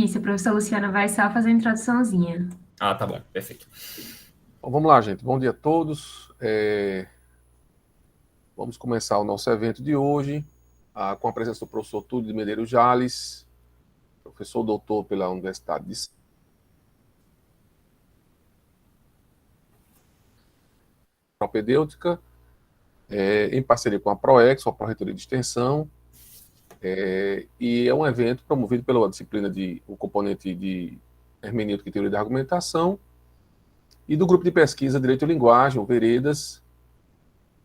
Isso, a professora Luciana vai só fazer a introduçãozinha. Ah, tá bom, perfeito. Bom, vamos lá, gente. Bom dia a todos. Vamos começar o nosso evento de hoje com a presença do professor Túlio de Medeiros Jales, professor doutor pela Universidade de Propedêutica, em parceria com a PROEX, a Pró-Reitoria de Extensão, e é um evento promovido pela disciplina o componente de Hermenêutica e Teoria da Argumentação, e do grupo de pesquisa Direito e Linguagem, o Veredas.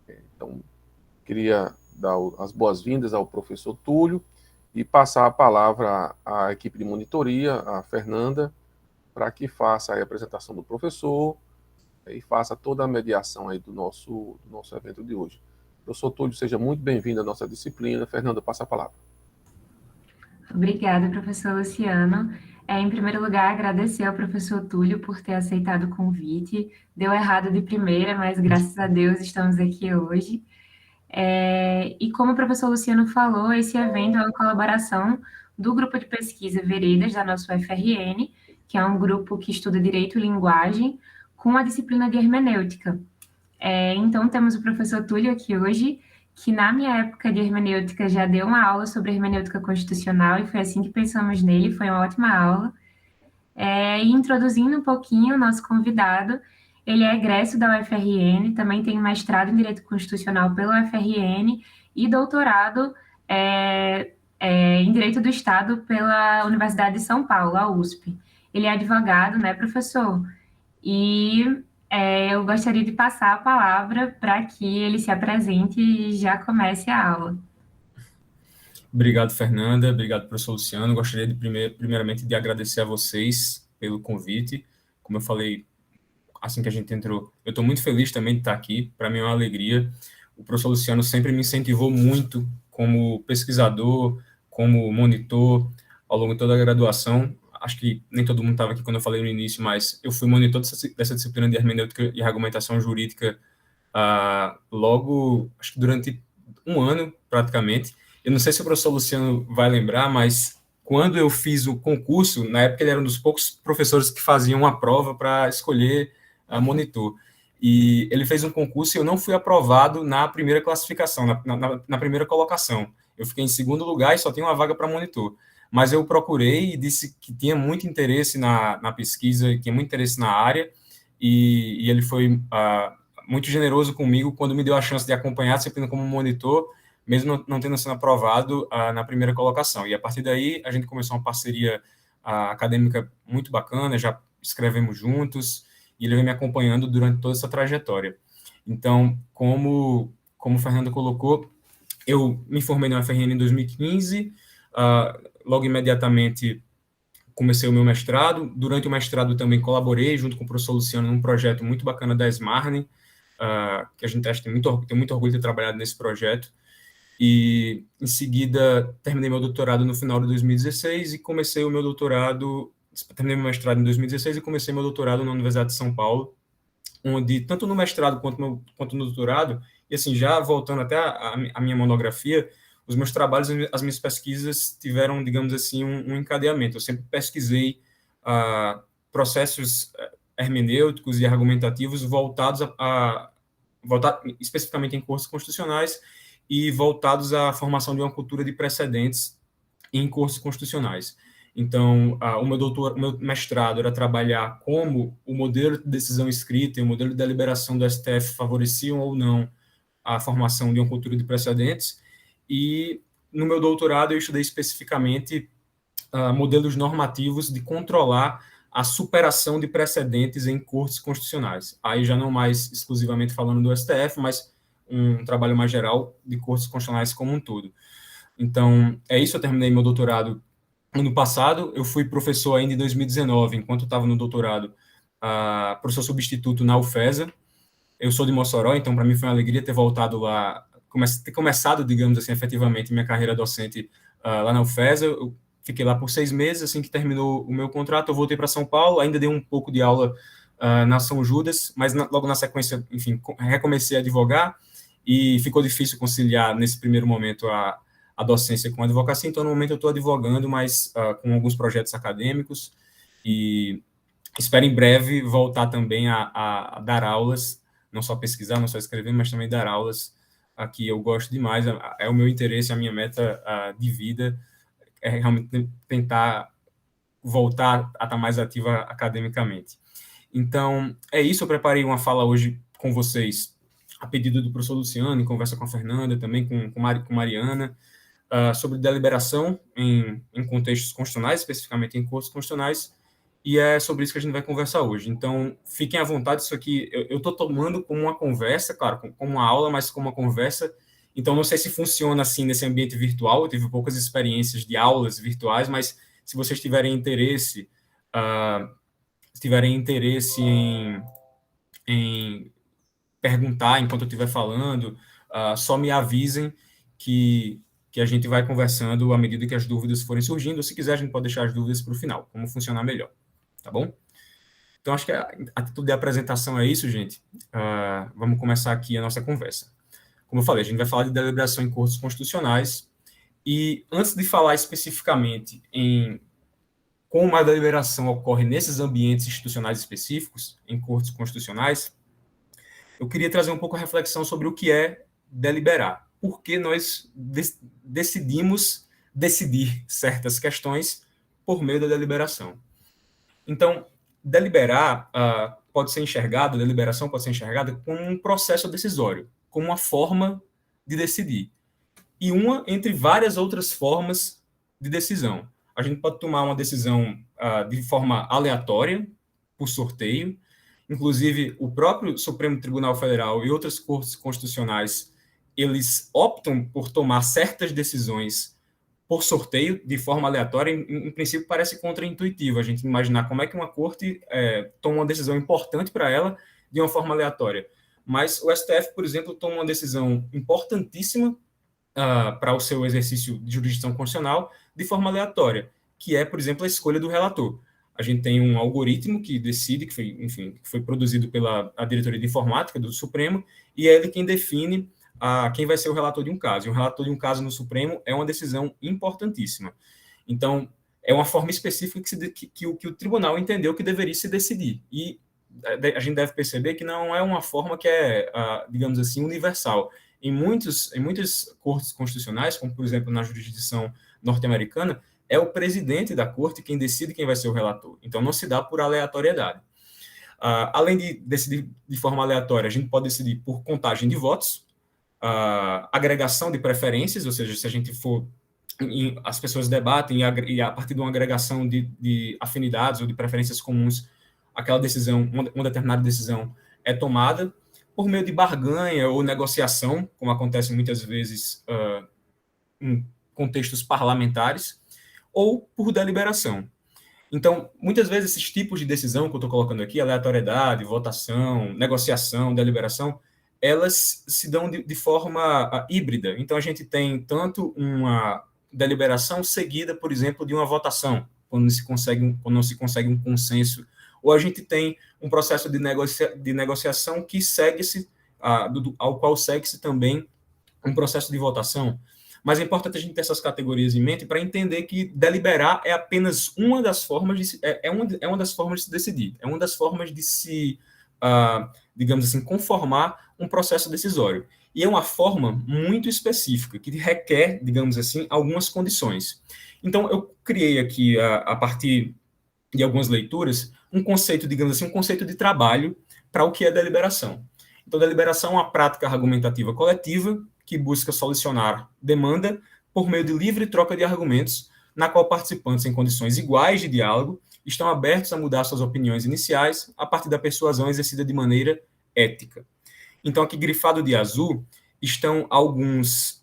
Então, queria dar as boas-vindas ao professor Túlio e passar a palavra à equipe de monitoria, a Fernanda, para que faça a apresentação do professor e faça toda a mediação aí do nosso evento de hoje. Professor Túlio, seja muito bem-vindo à nossa disciplina. Fernanda, passa a palavra. Obrigada, professor Luciano. Em primeiro lugar, agradecer ao professor Túlio por ter aceitado o convite. Deu errado de primeira, mas graças a Deus estamos aqui hoje. E como o professor Luciano falou, esse evento é uma colaboração do grupo de pesquisa Veredas da nossa UFRN, que é um grupo que estuda Direito e Linguagem, com a disciplina de Hermenêutica. Então, temos o professor Túlio aqui hoje, que na minha época de hermenêutica já deu uma aula sobre hermenêutica constitucional, e foi assim que pensamos nele, foi uma ótima aula. E introduzindo um pouquinho o nosso convidado, ele é egresso da UFRN, também tem mestrado em Direito Constitucional pela UFRN e doutorado em Direito do Estado pela Universidade de São Paulo, a USP. Ele é advogado, né, professor? E eu gostaria de passar a palavra para que ele se apresente e já comece a aula. Obrigado, Fernanda. Obrigado, professor Luciano. Gostaria de, primeiramente, de agradecer a vocês pelo convite. Como eu falei assim que a gente entrou, eu estou muito feliz também de estar aqui. Para mim é uma alegria. O professor Luciano sempre me incentivou muito como pesquisador, como monitor, ao longo de toda a graduação. Acho que nem todo mundo estava aqui quando eu falei no início, mas eu fui monitor dessa disciplina de hermenêutica e argumentação jurídica logo, acho que durante um ano, praticamente. Eu não sei se o professor Luciano vai lembrar, mas quando eu fiz o concurso, na época ele era um dos poucos professores que faziam uma prova para escolher a monitor. E ele fez um concurso e eu não fui aprovado na primeira classificação, na primeira colocação. Eu fiquei em segundo lugar e só tinha uma vaga para monitor. Mas eu procurei e disse que tinha muito interesse na pesquisa, que tinha muito interesse na área, e ele foi muito generoso comigo quando me deu a chance de acompanhar a disciplina como monitor, mesmo não tendo sido aprovado na primeira colocação. E a partir daí a gente começou uma parceria acadêmica muito bacana, já escrevemos juntos, e ele vem me acompanhando durante toda essa trajetória. Então, como o Fernando colocou, eu me formei na UFRN em 2015, logo imediatamente comecei o meu mestrado. Durante o mestrado também colaborei junto com o professor Luciano num projeto muito bacana da Smarne, que a gente tem muito orgulho de ter trabalhado nesse projeto. E, em seguida, terminei meu doutorado no final de 2016 e comecei o meu doutorado, terminei meu mestrado em 2016 e comecei meu doutorado na Universidade de São Paulo, onde, tanto no mestrado quanto no doutorado, e assim, já voltando até a minha monografia, os meus trabalhos, as minhas pesquisas tiveram, digamos assim, um encadeamento. Eu sempre pesquisei processos hermenêuticos e argumentativos voltados especificamente em cursos constitucionais e voltados à formação de uma cultura de precedentes em cursos constitucionais. Então, o meu mestrado era trabalhar como o modelo de decisão escrita e o modelo de deliberação do STF favoreciam ou não a formação de uma cultura de precedentes, e no meu doutorado eu estudei especificamente modelos normativos de controlar a superação de precedentes em cortes constitucionais. Aí já não mais exclusivamente falando do STF, mas um trabalho mais geral de cortes constitucionais como um todo. Então, é isso, eu terminei meu doutorado ano passado. Eu fui professor ainda em 2019, enquanto eu estava no doutorado, professor substituto na UFESA. Eu sou de Mossoró, então para mim foi uma alegria ter voltado lá, ter começado, digamos assim, efetivamente minha carreira docente lá na UFESA. Eu fiquei lá por 6 meses, assim que terminou o meu contrato, eu voltei para São Paulo, ainda dei um pouco de aula na São Judas, mas logo na sequência, enfim, recomecei a advogar, e ficou difícil conciliar, nesse primeiro momento, a a docência com a advocacia, então no momento eu estou advogando, mas com alguns projetos acadêmicos, e espero em breve voltar também a dar aulas, não só pesquisar, não só escrever, mas também dar aulas. Aqui eu gosto demais, é o meu interesse, a minha meta de vida, é realmente tentar voltar a estar mais ativa academicamente. Então, é isso, eu preparei uma fala hoje com vocês, a pedido do professor Luciano, em conversa com a Fernanda, também com Mariana, sobre deliberação em contextos constitucionais, especificamente em cortes constitucionais, e é sobre isso que a gente vai conversar hoje. Então, fiquem à vontade, isso aqui eu estou tomando como uma conversa, claro, como uma aula, mas como uma conversa. Então, não sei se funciona assim nesse ambiente virtual, eu tive poucas experiências de aulas virtuais, mas se vocês tiverem interesse, em perguntar enquanto eu estiver falando, só me avisem que a gente vai conversando à medida que as dúvidas forem surgindo, ou se quiser a gente pode deixar as dúvidas para o final, como funcionar melhor, tá bom? Então, acho que a atitude de apresentação é isso, gente. Vamos começar aqui a nossa conversa. Como eu falei, a gente vai falar de deliberação em cortes constitucionais, e antes de falar especificamente em como a deliberação ocorre nesses ambientes institucionais específicos, em cortes constitucionais, eu queria trazer um pouco a reflexão sobre o que é deliberar. Por que nós decidimos decidir certas questões por meio da deliberação. Então, deliberar pode ser enxergado, a deliberação pode ser enxergada como um processo decisório, como uma forma de decidir. E uma entre várias outras formas de decisão. A gente pode tomar uma decisão de forma aleatória, por sorteio. Inclusive, o próprio Supremo Tribunal Federal e outras cortes constitucionais, eles optam por tomar certas decisões por sorteio, de forma aleatória. Em princípio, parece contraintuitivo a gente imaginar como é que uma corte toma uma decisão importante para ela de uma forma aleatória. Mas o STF, por exemplo, toma uma decisão importantíssima para o seu exercício de jurisdição constitucional de forma aleatória, que é, por exemplo, a escolha do relator. A gente tem um algoritmo que decide, que foi produzido pela diretoria de informática do Supremo, e é ele quem define quem vai ser o relator de um caso. E um relator de um caso no Supremo é uma decisão importantíssima. Então, é uma forma específica que o tribunal entendeu que deveria se decidir. E a gente deve perceber que não é uma forma que é, digamos assim, universal. Em muitas cortes constitucionais, como, por exemplo, na jurisdição norte-americana, é o presidente da corte quem decide quem vai ser o relator. Então, não se dá por aleatoriedade. Além de decidir de forma aleatória, a gente pode decidir por contagem de votos, agregação de preferências, ou seja, se a gente for... as pessoas debatem e a partir de uma agregação de afinidades ou de preferências comuns, aquela decisão, uma determinada decisão é tomada por meio de barganha ou negociação, como acontece muitas vezes em contextos parlamentares, ou por deliberação. Então, muitas vezes esses tipos de decisão que eu estou colocando aqui, aleatoriedade, votação, negociação, deliberação, elas se dão de forma híbrida. Então, a gente tem tanto uma deliberação seguida, por exemplo, de uma votação, quando não se consegue um consenso, ou a gente tem um processo de negociação que segue-se, ao qual segue-se também um processo de votação. Mas é importante a gente ter essas categorias em mente para entender que deliberar é apenas uma das formas de uma das formas de se decidir, é uma das formas de se, digamos assim, conformar um processo decisório. E é uma forma muito específica, que requer, digamos assim, algumas condições. Então, eu criei aqui, a partir de algumas leituras, um conceito, digamos assim, um conceito de trabalho para o que é deliberação. Então, deliberação é uma prática argumentativa coletiva que busca solucionar demanda por meio de livre troca de argumentos, na qual participantes em condições iguais de diálogo estão abertos a mudar suas opiniões iniciais a partir da persuasão exercida de maneira ética. Então, aqui grifado de azul estão alguns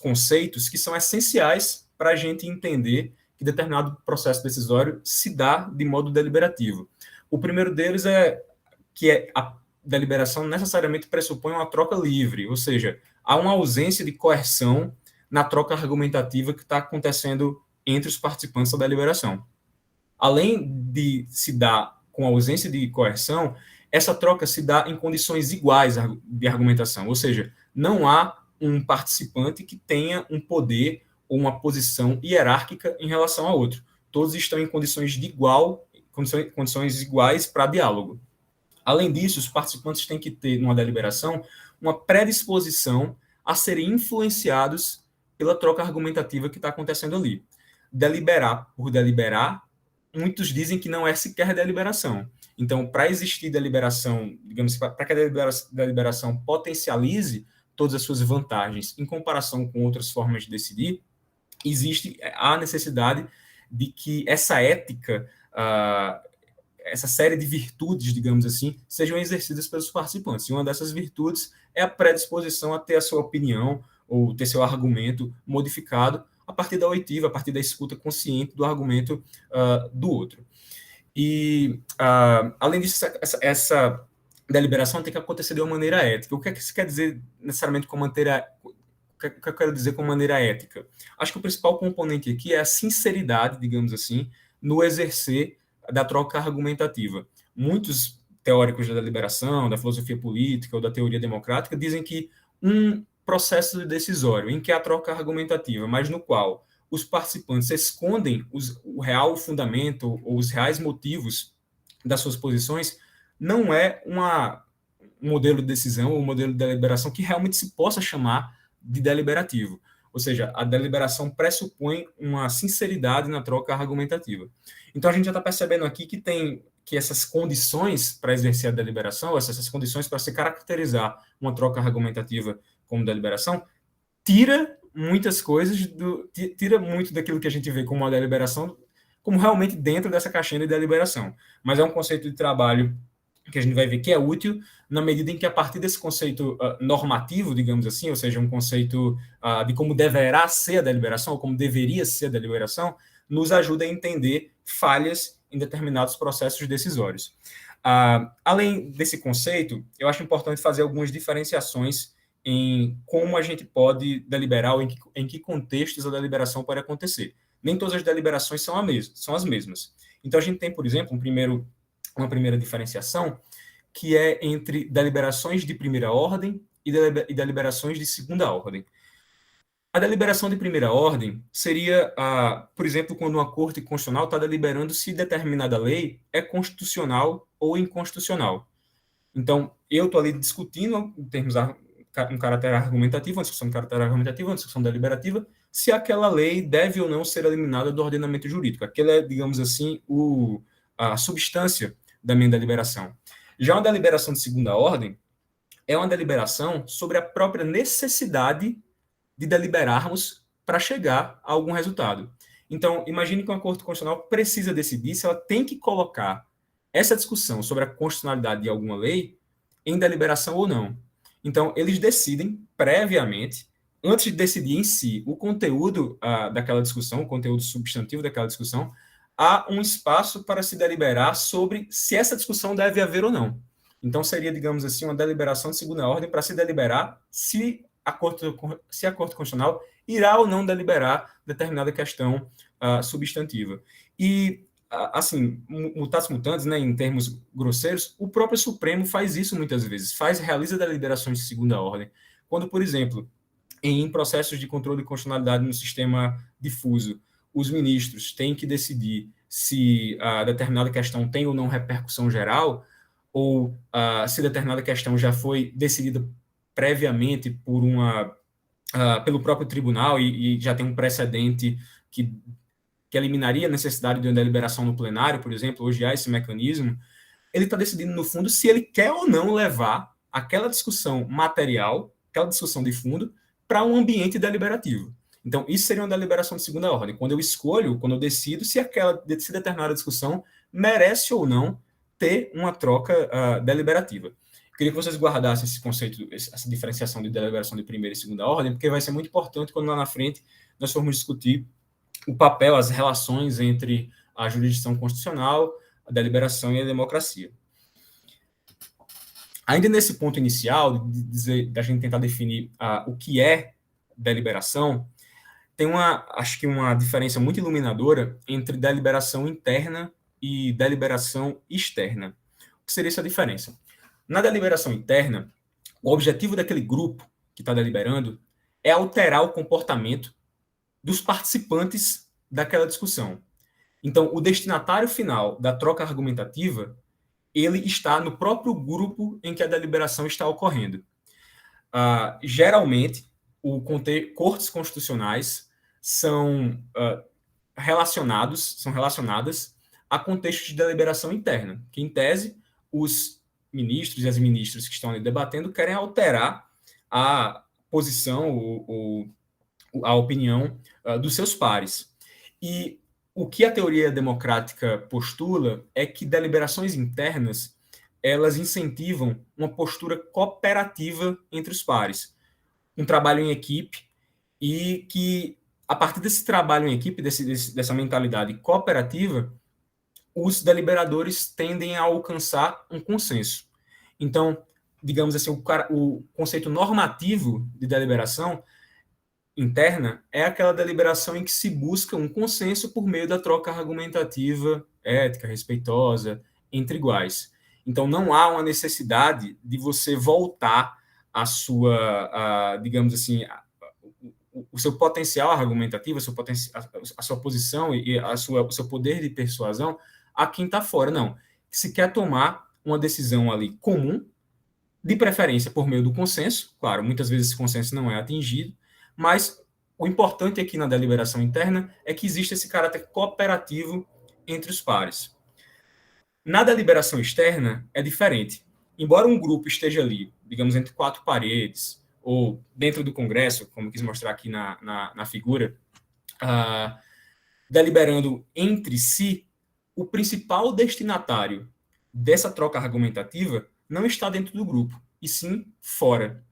conceitos que são essenciais para a gente entender que determinado processo decisório se dá de modo deliberativo. O primeiro deles é que a deliberação necessariamente pressupõe uma troca livre, ou seja, há uma ausência de coerção na troca argumentativa que está acontecendo entre os participantes da deliberação. Além de se dar com ausência de coerção, essa troca se dá em condições iguais de argumentação, ou seja, não há um participante que tenha um poder ou uma posição hierárquica em relação a outro. Todos estão em condições iguais para diálogo. Além disso, os participantes têm que ter, numa deliberação, uma predisposição a serem influenciados pela troca argumentativa que está acontecendo ali. Deliberar por deliberar, muitos dizem que não é sequer deliberação. Então, para existir deliberação, digamos, para que a deliberação potencialize todas as suas vantagens em comparação com outras formas de decidir, existe a necessidade de que essa ética, essa série de virtudes, digamos assim, sejam exercidas pelos participantes. E uma dessas virtudes é a predisposição a ter a sua opinião ou ter seu argumento modificado a partir da oitiva, a partir da escuta consciente do argumento do outro. E, além disso, essa deliberação tem que acontecer de uma maneira ética. O que é que isso quer dizer necessariamente com maneira... O que eu quero dizer com maneira ética? Acho que o principal componente aqui é a sinceridade, digamos assim, no exercer da troca argumentativa. Muitos teóricos da deliberação, da filosofia política ou da teoria democrática dizem que um processo decisório em que há troca argumentativa, mas no qual os participantes escondem o real fundamento ou os reais motivos das suas posições, não é um modelo de decisão ou um modelo de deliberação que realmente se possa chamar de deliberativo. Ou seja, a deliberação pressupõe uma sinceridade na troca argumentativa. Então, a gente já está percebendo aqui que essas condições para exercer a deliberação, essas condições para se caracterizar uma troca argumentativa como deliberação, tira muitas coisas, tira muito daquilo que a gente vê como uma deliberação, como realmente dentro dessa caixinha de deliberação. Mas é um conceito de trabalho que a gente vai ver que é útil na medida em que, a partir desse conceito normativo, digamos assim, ou seja, um conceito de como deverá ser a deliberação, ou como deveria ser a deliberação, nos ajuda a entender falhas em determinados processos decisórios. Além desse conceito, eu acho importante fazer algumas diferenciações em como a gente pode deliberar ou em que contextos a deliberação pode acontecer. Nem todas as deliberações são as mesmas. Então, a gente tem, por exemplo, uma primeira diferenciação, que é entre deliberações de primeira ordem e deliberações de segunda ordem. A deliberação de primeira ordem seria, por exemplo, quando uma corte constitucional está deliberando se determinada lei é constitucional ou inconstitucional. Então, eu estou ali discutindo, em termos um caráter argumentativo, uma discussão de caráter argumentativo, uma discussão deliberativa, se aquela lei deve ou não ser eliminada do ordenamento jurídico. Aquela é, digamos assim, a substância da minha deliberação. Já uma deliberação de segunda ordem é uma deliberação sobre a própria necessidade de deliberarmos para chegar a algum resultado. Então, imagine que uma Corte Constitucional precisa decidir se ela tem que colocar essa discussão sobre a constitucionalidade de alguma lei em deliberação ou não. Então, eles decidem previamente, antes de decidir em si o conteúdo daquela discussão, o conteúdo substantivo daquela discussão, há um espaço para se deliberar sobre se essa discussão deve haver ou não. Então, seria, digamos assim, uma deliberação de segunda ordem para se deliberar se a Corte Constitucional irá ou não deliberar determinada questão substantiva. E, assim, mutatis mutandis, né, em termos grosseiros, o próprio Supremo faz isso muitas vezes, realiza deliberações de segunda ordem. Quando, por exemplo, em processos de controle de constitucionalidade no sistema difuso, os ministros têm que decidir se determinada questão tem ou não repercussão geral, ou se determinada questão já foi decidida previamente pelo próprio tribunal e já tem um precedente que eliminaria a necessidade de uma deliberação no plenário, por exemplo, hoje há esse mecanismo, ele está decidindo, no fundo, se ele quer ou não levar aquela discussão material, aquela discussão de fundo, para um ambiente deliberativo. Então, isso seria uma deliberação de segunda ordem, quando eu decido se determinada discussão merece ou não ter uma troca deliberativa. Eu queria que vocês guardassem esse conceito, essa diferenciação de deliberação de primeira e segunda ordem, porque vai ser muito importante quando lá na frente nós formos discutir o papel, as relações entre a jurisdição constitucional, a deliberação e a democracia. Ainda nesse ponto inicial, da gente tentar definir o que é deliberação, tem acho que uma diferença muito iluminadora entre deliberação interna e deliberação externa. O que seria essa diferença? Na deliberação interna, o objetivo daquele grupo que está deliberando é alterar o comportamento dos participantes daquela discussão. Então, o destinatário final da troca argumentativa, ele está no próprio grupo em que a deliberação está ocorrendo. Geralmente, cortes constitucionais são relacionadas a contextos de deliberação interna, que, em tese, os ministros e as ministras que estão ali debatendo querem alterar a posição ou a opinião dos seus pares. E o que a teoria democrática postula é que deliberações internas elas incentivam uma postura cooperativa entre os pares, um trabalho em equipe, e que, a partir desse trabalho em equipe, dessa mentalidade cooperativa, os deliberadores tendem a alcançar um consenso. Então, digamos assim, o conceito normativo de deliberação interna é aquela deliberação em que se busca um consenso por meio da troca argumentativa, ética, respeitosa, entre iguais. Então, não há uma necessidade de você voltar digamos assim, o seu potencial argumentativo, a sua posição e o seu poder de persuasão a quem está fora. Não. Se quer tomar uma decisão ali comum, de preferência por meio do consenso, claro, muitas vezes esse consenso não é atingido, mas o importante aqui na deliberação interna é que existe esse caráter cooperativo entre os pares. Na deliberação externa é diferente. Embora um grupo esteja ali, digamos, entre quatro paredes, ou dentro do Congresso, como eu quis mostrar aqui na figura, deliberando entre si, o principal destinatário dessa troca argumentativa não está dentro do grupo, e sim fora.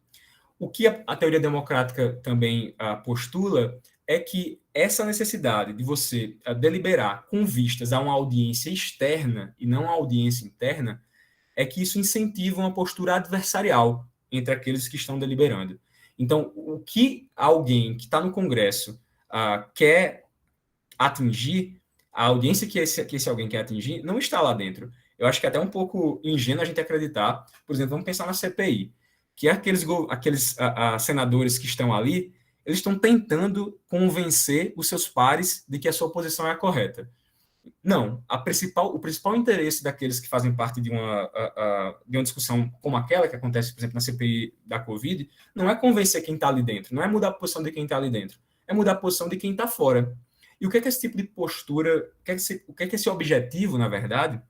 O que a teoria democrática também postula é que essa necessidade de você deliberar com vistas a uma audiência externa e não a audiência interna é que isso incentiva uma postura adversarial entre aqueles que estão deliberando. Então, o que alguém que está no Congresso quer atingir, a audiência que esse alguém quer atingir, não está lá dentro. Eu acho que é até um pouco ingênuo a gente acreditar, por exemplo, vamos pensar na CPI, que aqueles senadores que estão ali, eles estão tentando convencer os seus pares de que a sua posição é a correta. Não, o principal interesse daqueles que fazem parte de uma discussão como aquela que acontece, por exemplo, na CPI da Covid, não é convencer quem está ali dentro, não é mudar a posição de quem está ali dentro, é mudar a posição de quem está fora. E o que é que esse tipo de postura, o que é que esse objetivo, na verdade,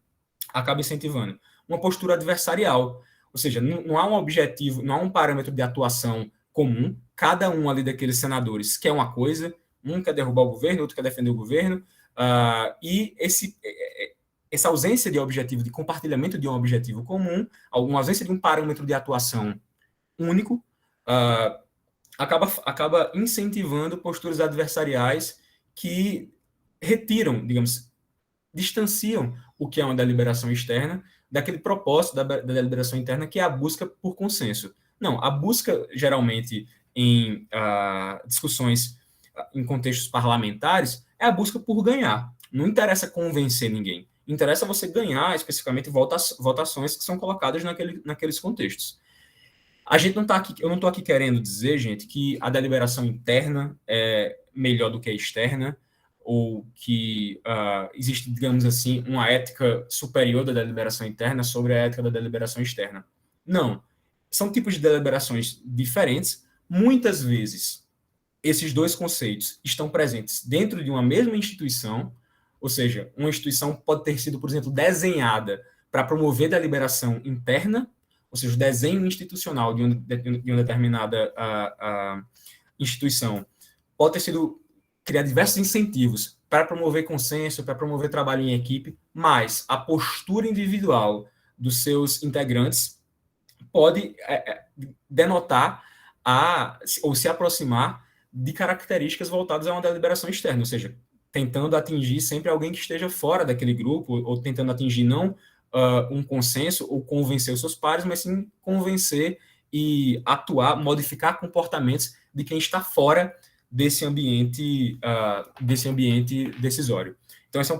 acaba incentivando? Uma postura adversarial. Ou seja, não há um objetivo, não há um parâmetro de atuação comum. Cada um ali daqueles senadores quer uma coisa, um quer derrubar o governo, outro quer defender o governo, e essa ausência de objetivo, de compartilhamento de um objetivo comum, uma ausência de um parâmetro de atuação único, acaba incentivando posturas adversariais que retiram, digamos, distanciam o que é uma deliberação externa daquele propósito da deliberação interna, que é a busca por consenso. Não, a busca, geralmente, em discussões em contextos parlamentares, é a busca por ganhar. Não interessa convencer ninguém. Interessa você ganhar, especificamente, votações que são colocadas naqueles contextos. A gente não tá aqui, eu não estou aqui querendo dizer, gente, que a deliberação interna é melhor do que a externa, ou que existe, digamos assim, uma ética superior da deliberação interna sobre a ética da deliberação externa. Não. São tipos de deliberações diferentes. Muitas vezes, esses dois conceitos estão presentes dentro de uma mesma instituição, ou seja, uma instituição pode ter sido, por exemplo, desenhada para promover deliberação interna, ou seja, o desenho institucional de uma determinada instituição pode ter sido criar diversos incentivos para promover consenso, para promover trabalho em equipe, mas a postura individual dos seus integrantes pode denotar ou se aproximar de características voltadas a uma deliberação externa, ou seja, tentando atingir sempre alguém que esteja fora daquele grupo, ou tentando atingir não um consenso ou convencer os seus pares, mas sim convencer e atuar, modificar comportamentos de quem está fora desse ambiente decisório. Então, essa é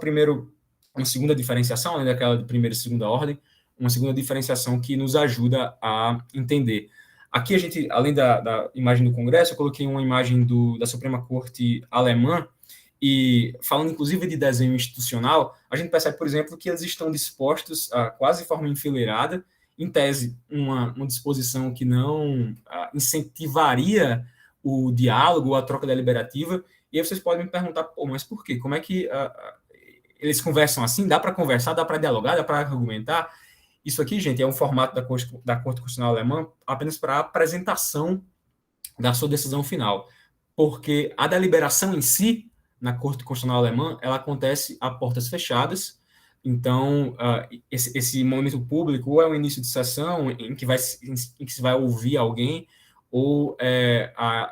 uma segunda diferenciação, além daquela de primeira e segunda ordem, uma segunda diferenciação que nos ajuda a entender. Aqui a gente, além da imagem do Congresso, eu coloquei uma imagem da Suprema Corte alemã, e falando inclusive de desenho institucional, a gente percebe, por exemplo, que eles estão dispostos, quase de forma enfileirada, em tese, uma disposição que não incentivaria o diálogo, a troca deliberativa, e aí vocês podem me perguntar, pô, mas por quê? Como é que eles conversam assim? Dá para conversar, dá para dialogar, dá para argumentar? Isso aqui, gente, é um formato da Corte Constitucional Alemã apenas para a apresentação da sua decisão final, porque a deliberação em si, na Corte Constitucional Alemã, ela acontece a portas fechadas. Então, esse momento público ou é o início de sessão em que se vai ouvir alguém, ou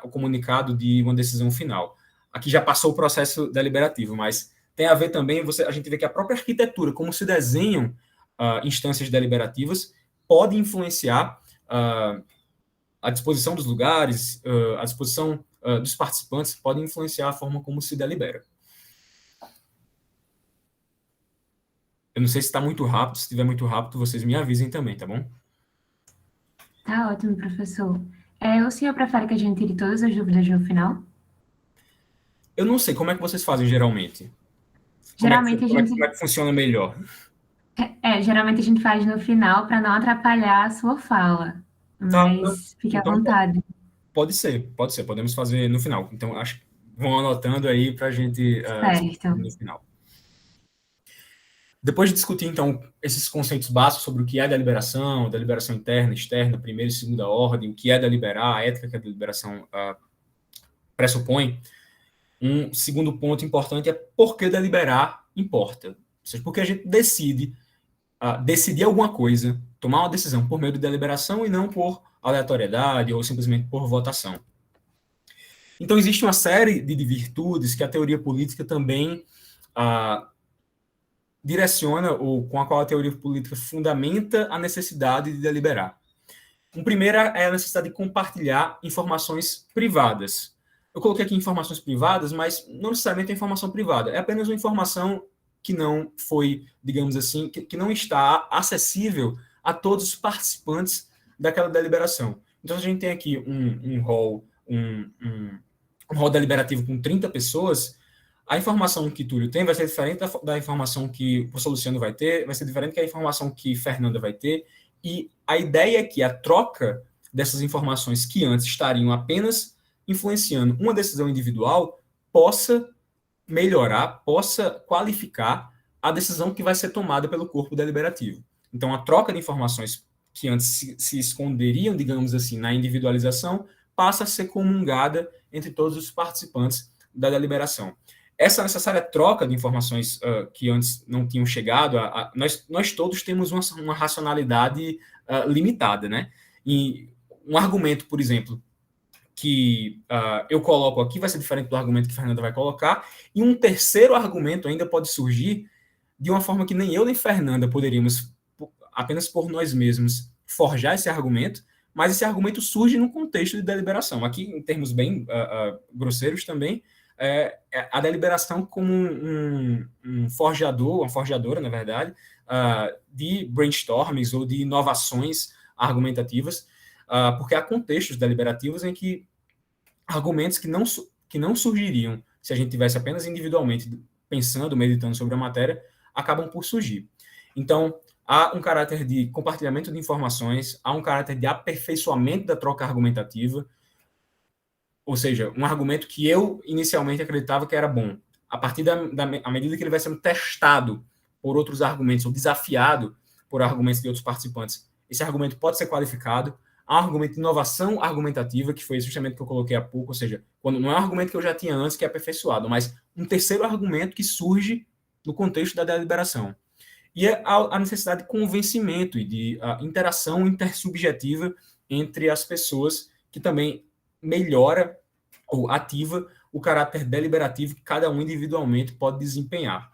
o comunicado de uma decisão final. Aqui já passou o processo deliberativo, mas tem a ver também, a gente vê que a própria arquitetura, como se desenham instâncias deliberativas, pode influenciar a disposição dos lugares, a disposição dos participantes, pode influenciar a forma como se delibera. Eu não sei se está muito rápido, se estiver muito rápido, vocês me avisem também, tá bom? Tá ótimo, professor. O senhor prefere que a gente tire todas as dúvidas no final? Eu não sei, como é que vocês fazem geralmente? Geralmente Como é que funciona melhor? geralmente a gente faz no final para não atrapalhar a sua fala, Tá, mas fique à então vontade. pode ser, podemos fazer no final. Então, acho que vão anotando aí para a gente Certo. no final. Depois de discutir, então, esses conceitos básicos sobre o que é deliberação interna, externa, primeira e segunda ordem, o que é deliberar, a ética que a deliberação pressupõe, um segundo ponto importante é por que deliberar importa. Ou seja, porque a gente decide decidir alguma coisa, tomar uma decisão por meio de deliberação e não por aleatoriedade ou simplesmente por votação. Então, existe uma série de virtudes que a teoria política também direciona, ou com a qual a teoria política fundamenta a necessidade de deliberar. O primeiro é a necessidade de compartilhar informações privadas. Eu coloquei aqui informações privadas, mas não necessariamente é informação privada. É apenas uma informação que não foi, digamos assim, que não está acessível a todos os participantes daquela deliberação. Então, a gente tem aqui um hall deliberativo com 30 pessoas, a informação que Túlio tem vai ser diferente da informação que o professor Luciano vai ter, vai ser diferente da informação que Fernanda vai ter, e a ideia é que a troca dessas informações que antes estariam apenas influenciando uma decisão individual possa melhorar, possa qualificar a decisão que vai ser tomada pelo corpo deliberativo. Então, a troca de informações que antes se esconderiam, digamos assim, na individualização, passa a ser comungada entre todos os participantes da deliberação. Essa necessária troca de informações que antes não tinham chegado, nós todos temos uma racionalidade limitada, né? E um argumento, por exemplo, que eu coloco aqui vai ser diferente do argumento que a Fernanda vai colocar, e um terceiro argumento ainda pode surgir de uma forma que nem eu nem Fernanda poderíamos, apenas por nós mesmos, forjar esse argumento, mas esse argumento surge no contexto de deliberação. Aqui, em termos bem grosseiros também, a deliberação como um forjador, uma forjadora, na verdade, de brainstormings ou de inovações argumentativas, porque há contextos deliberativos em que argumentos que não surgiriam se a gente tivesse apenas individualmente pensando, meditando sobre a matéria, acabam por surgir. Então, há um caráter de compartilhamento de informações, há um caráter de aperfeiçoamento da troca argumentativa, ou seja, um argumento que eu inicialmente acreditava que era bom. A partir à medida que ele vai sendo testado por outros argumentos, ou desafiado por argumentos de outros participantes, esse argumento pode ser qualificado. Há um argumento de inovação argumentativa, que foi justamente o que eu coloquei há pouco, ou seja, quando não é um argumento que eu já tinha antes, que é aperfeiçoado, mas um terceiro argumento que surge no contexto da deliberação. E é a necessidade de convencimento e de interação intersubjetiva entre as pessoas, que também melhora ou ativa o caráter deliberativo que cada um individualmente pode desempenhar.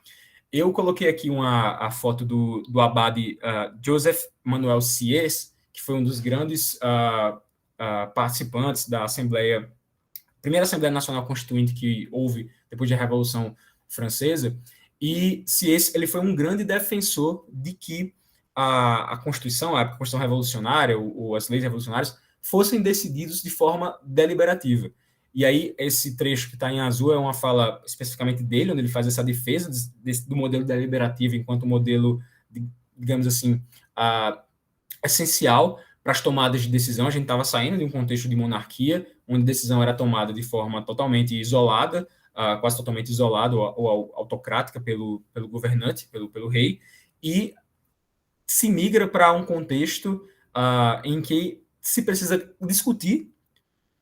Eu coloquei aqui a foto do abade Joseph Manuel Sieyès, que foi um dos grandes participantes da primeira Assembleia Nacional Constituinte que houve depois da Revolução Francesa, e Sieyès, ele foi um grande defensor de que a Constituição, a Constituição Revolucionária, ou as leis revolucionárias, fossem decididos de forma deliberativa. E aí, esse trecho que está em azul é uma fala especificamente dele, onde ele faz essa defesa do modelo deliberativo enquanto modelo, digamos assim, essencial para as tomadas de decisão. A gente estava saindo de um contexto de monarquia, onde a decisão era tomada de forma totalmente isolada, quase totalmente isolada ou autocrática pelo governante, pelo rei, e se migra para um contexto em que se precisa discutir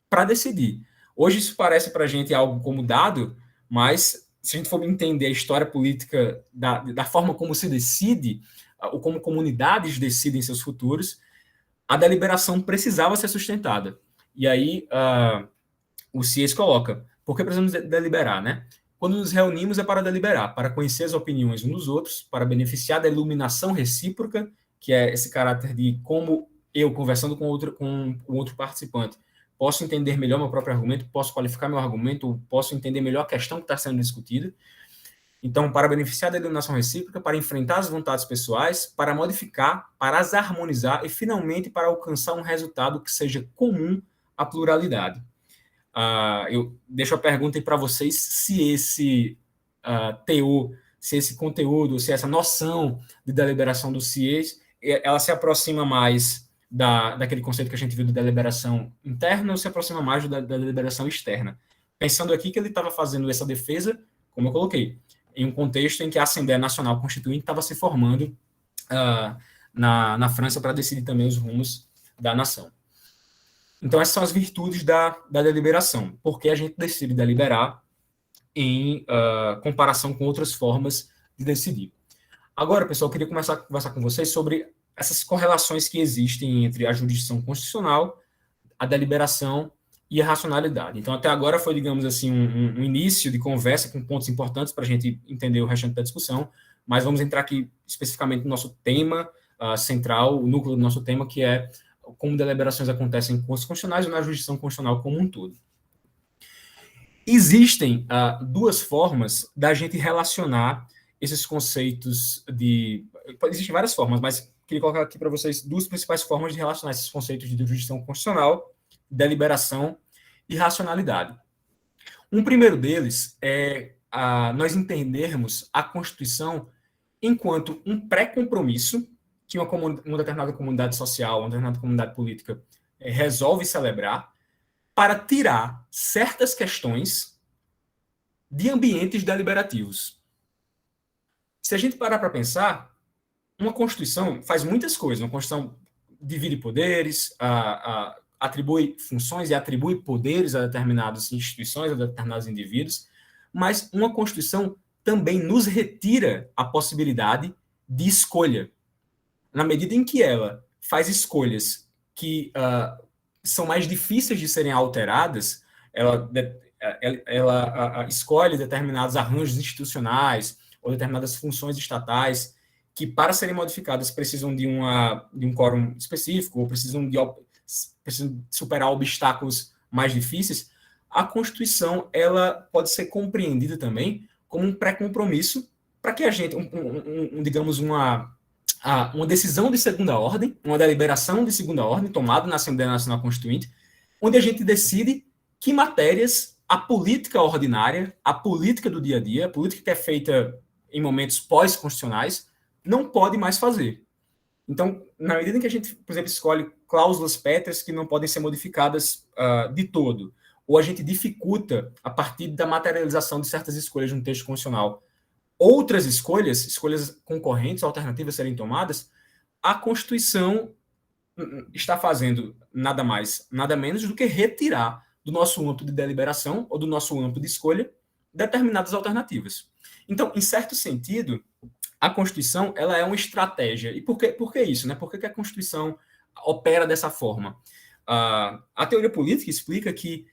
para decidir. Hoje isso parece para a gente algo como dado, mas se a gente for entender a história política da forma como se decide, ou como comunidades decidem seus futuros, a deliberação precisava ser sustentada. E aí o CIES coloca, por que precisamos deliberar, né? Quando nos reunimos é para deliberar, para conhecer as opiniões uns dos outros, para beneficiar da iluminação recíproca, que é esse caráter de como eu, conversando com o outro participante, posso entender melhor meu próprio argumento, posso qualificar meu argumento, posso entender melhor a questão que está sendo discutida. Então, para beneficiar da iluminação recíproca, para enfrentar as vontades pessoais, para modificar, para as harmonizar e, finalmente, para alcançar um resultado que seja comum à pluralidade. Eu deixo a pergunta aí para vocês se esse teor, se esse conteúdo, se essa noção de deliberação do CIES, ela se aproxima mais daquele conceito que a gente viu de deliberação interna ou se aproxima mais da deliberação externa. Pensando aqui que ele estava fazendo essa defesa, como eu coloquei, em um contexto em que a Assembleia Nacional Constituinte estava se formando na França para decidir também os rumos da nação. Então, essas são as virtudes da deliberação, porque a gente decide deliberar em comparação com outras formas de decidir. Agora, pessoal, eu queria começar a conversar com vocês sobre essas correlações que existem entre a jurisdição constitucional, a deliberação e a racionalidade. Então, até agora foi, digamos assim, um início de conversa com pontos importantes para a gente entender o restante da discussão, mas vamos entrar aqui especificamente no nosso tema central, o núcleo do nosso tema, que é como deliberações acontecem em cortes constitucionais e na jurisdição constitucional como um todo. Existem duas formas da gente relacionar esses conceitos de... Existem várias formas, mas queria colocar aqui para vocês duas principais formas de relacionar esses conceitos de jurisdição constitucional, deliberação e racionalidade. Um primeiro deles é nós entendermos a Constituição enquanto um pré-compromisso que uma determinada comunidade social, uma determinada comunidade política resolve celebrar para tirar certas questões de ambientes deliberativos. Se a gente parar para pensar, uma Constituição faz muitas coisas. Uma Constituição divide poderes, atribui funções e atribui poderes a determinadas instituições, a determinados indivíduos, mas uma Constituição também nos retira a possibilidade de escolha. Na medida em que ela faz escolhas que são mais difíceis de serem alteradas, ela escolhe determinados arranjos institucionais ou determinadas funções estatais que, para serem modificadas, precisam de um quórum específico ou precisam superar obstáculos mais difíceis. A Constituição ela pode ser compreendida também como um pré-compromisso para que a gente, digamos, uma decisão de segunda ordem, uma deliberação de segunda ordem tomada na Assembleia Nacional Constituinte, onde a gente decide que matérias a política ordinária, a política do dia a dia, a política que é feita em momentos pós-constitucionais, não pode mais fazer. Então, na medida em que a gente, por exemplo, escolhe cláusulas pétreas que não podem ser modificadas de todo, ou a gente dificulta, a partir da materialização de certas escolhas no texto constitucional, outras escolhas concorrentes, alternativas serem tomadas, a Constituição está fazendo nada mais, nada menos do que retirar do nosso âmbito de deliberação ou do nosso âmbito de escolha determinadas alternativas. Então, em certo sentido, a Constituição ela é uma estratégia. E por que isso? Né? Por que a Constituição opera dessa forma? A teoria política explica que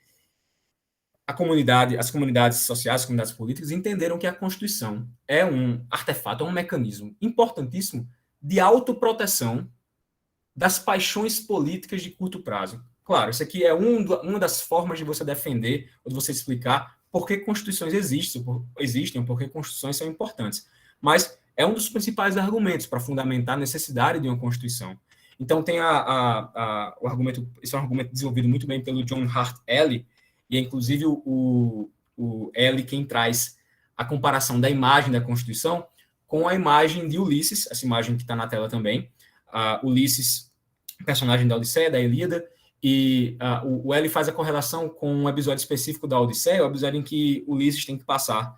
as comunidades sociais, as comunidades políticas entenderam que a Constituição é um artefato, é um mecanismo importantíssimo de autoproteção das paixões políticas de curto prazo. Claro, isso aqui é uma das formas de você defender ou de você explicar por que constituições existem, por que constituições são importantes. Mas é um dos principais argumentos para fundamentar a necessidade de uma Constituição. Então, tem o argumento, esse é um argumento desenvolvido muito bem pelo John Hart Ely, e é inclusive o Ely quem traz a comparação da imagem da Constituição com a imagem de Ulisses, essa imagem que está na tela também. Ulisses, personagem da Odisseia, da Ilíada, e o Ely faz a correlação com um episódio específico da Odisseia, o episódio em que Ulisses tem que passar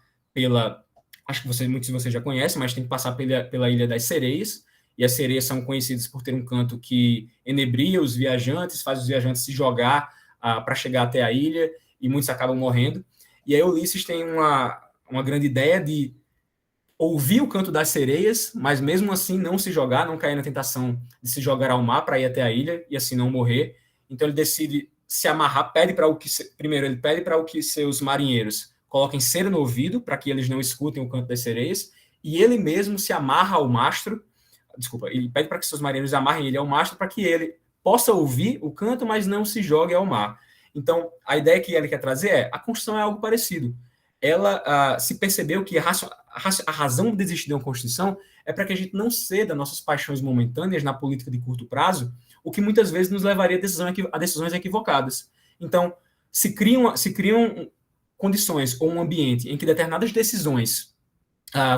acho que muitos de vocês já conhecem, mas tem que passar pela Ilha das Sereias, e as sereias são conhecidas por ter um canto que enebria os viajantes, faz os viajantes se jogar para chegar até a ilha, e muitos acabam morrendo. E aí Ulisses tem uma grande ideia de ouvir o canto das sereias, mas mesmo assim não se jogar, não cair na tentação de se jogar ao mar para ir até a ilha e assim não morrer. Então ele decide se amarrar, primeiro ele pede para que seus marinheiros coloquem cera no ouvido para que eles não escutem o canto das sereias, e ele mesmo se amarra ao mastro. Ele pede para que seus marinheiros amarrem ele ao mastro para que ele possa ouvir o canto, mas não se jogue ao mar. Então, a ideia que ele quer trazer a Constituição é algo parecido. Ela se percebeu que a razão de existir de uma Constituição é para que a gente não ceda nossas paixões momentâneas na política de curto prazo, o que muitas vezes nos levaria a decisões equivocadas. Então, se criam condições ou um ambiente em que determinadas decisões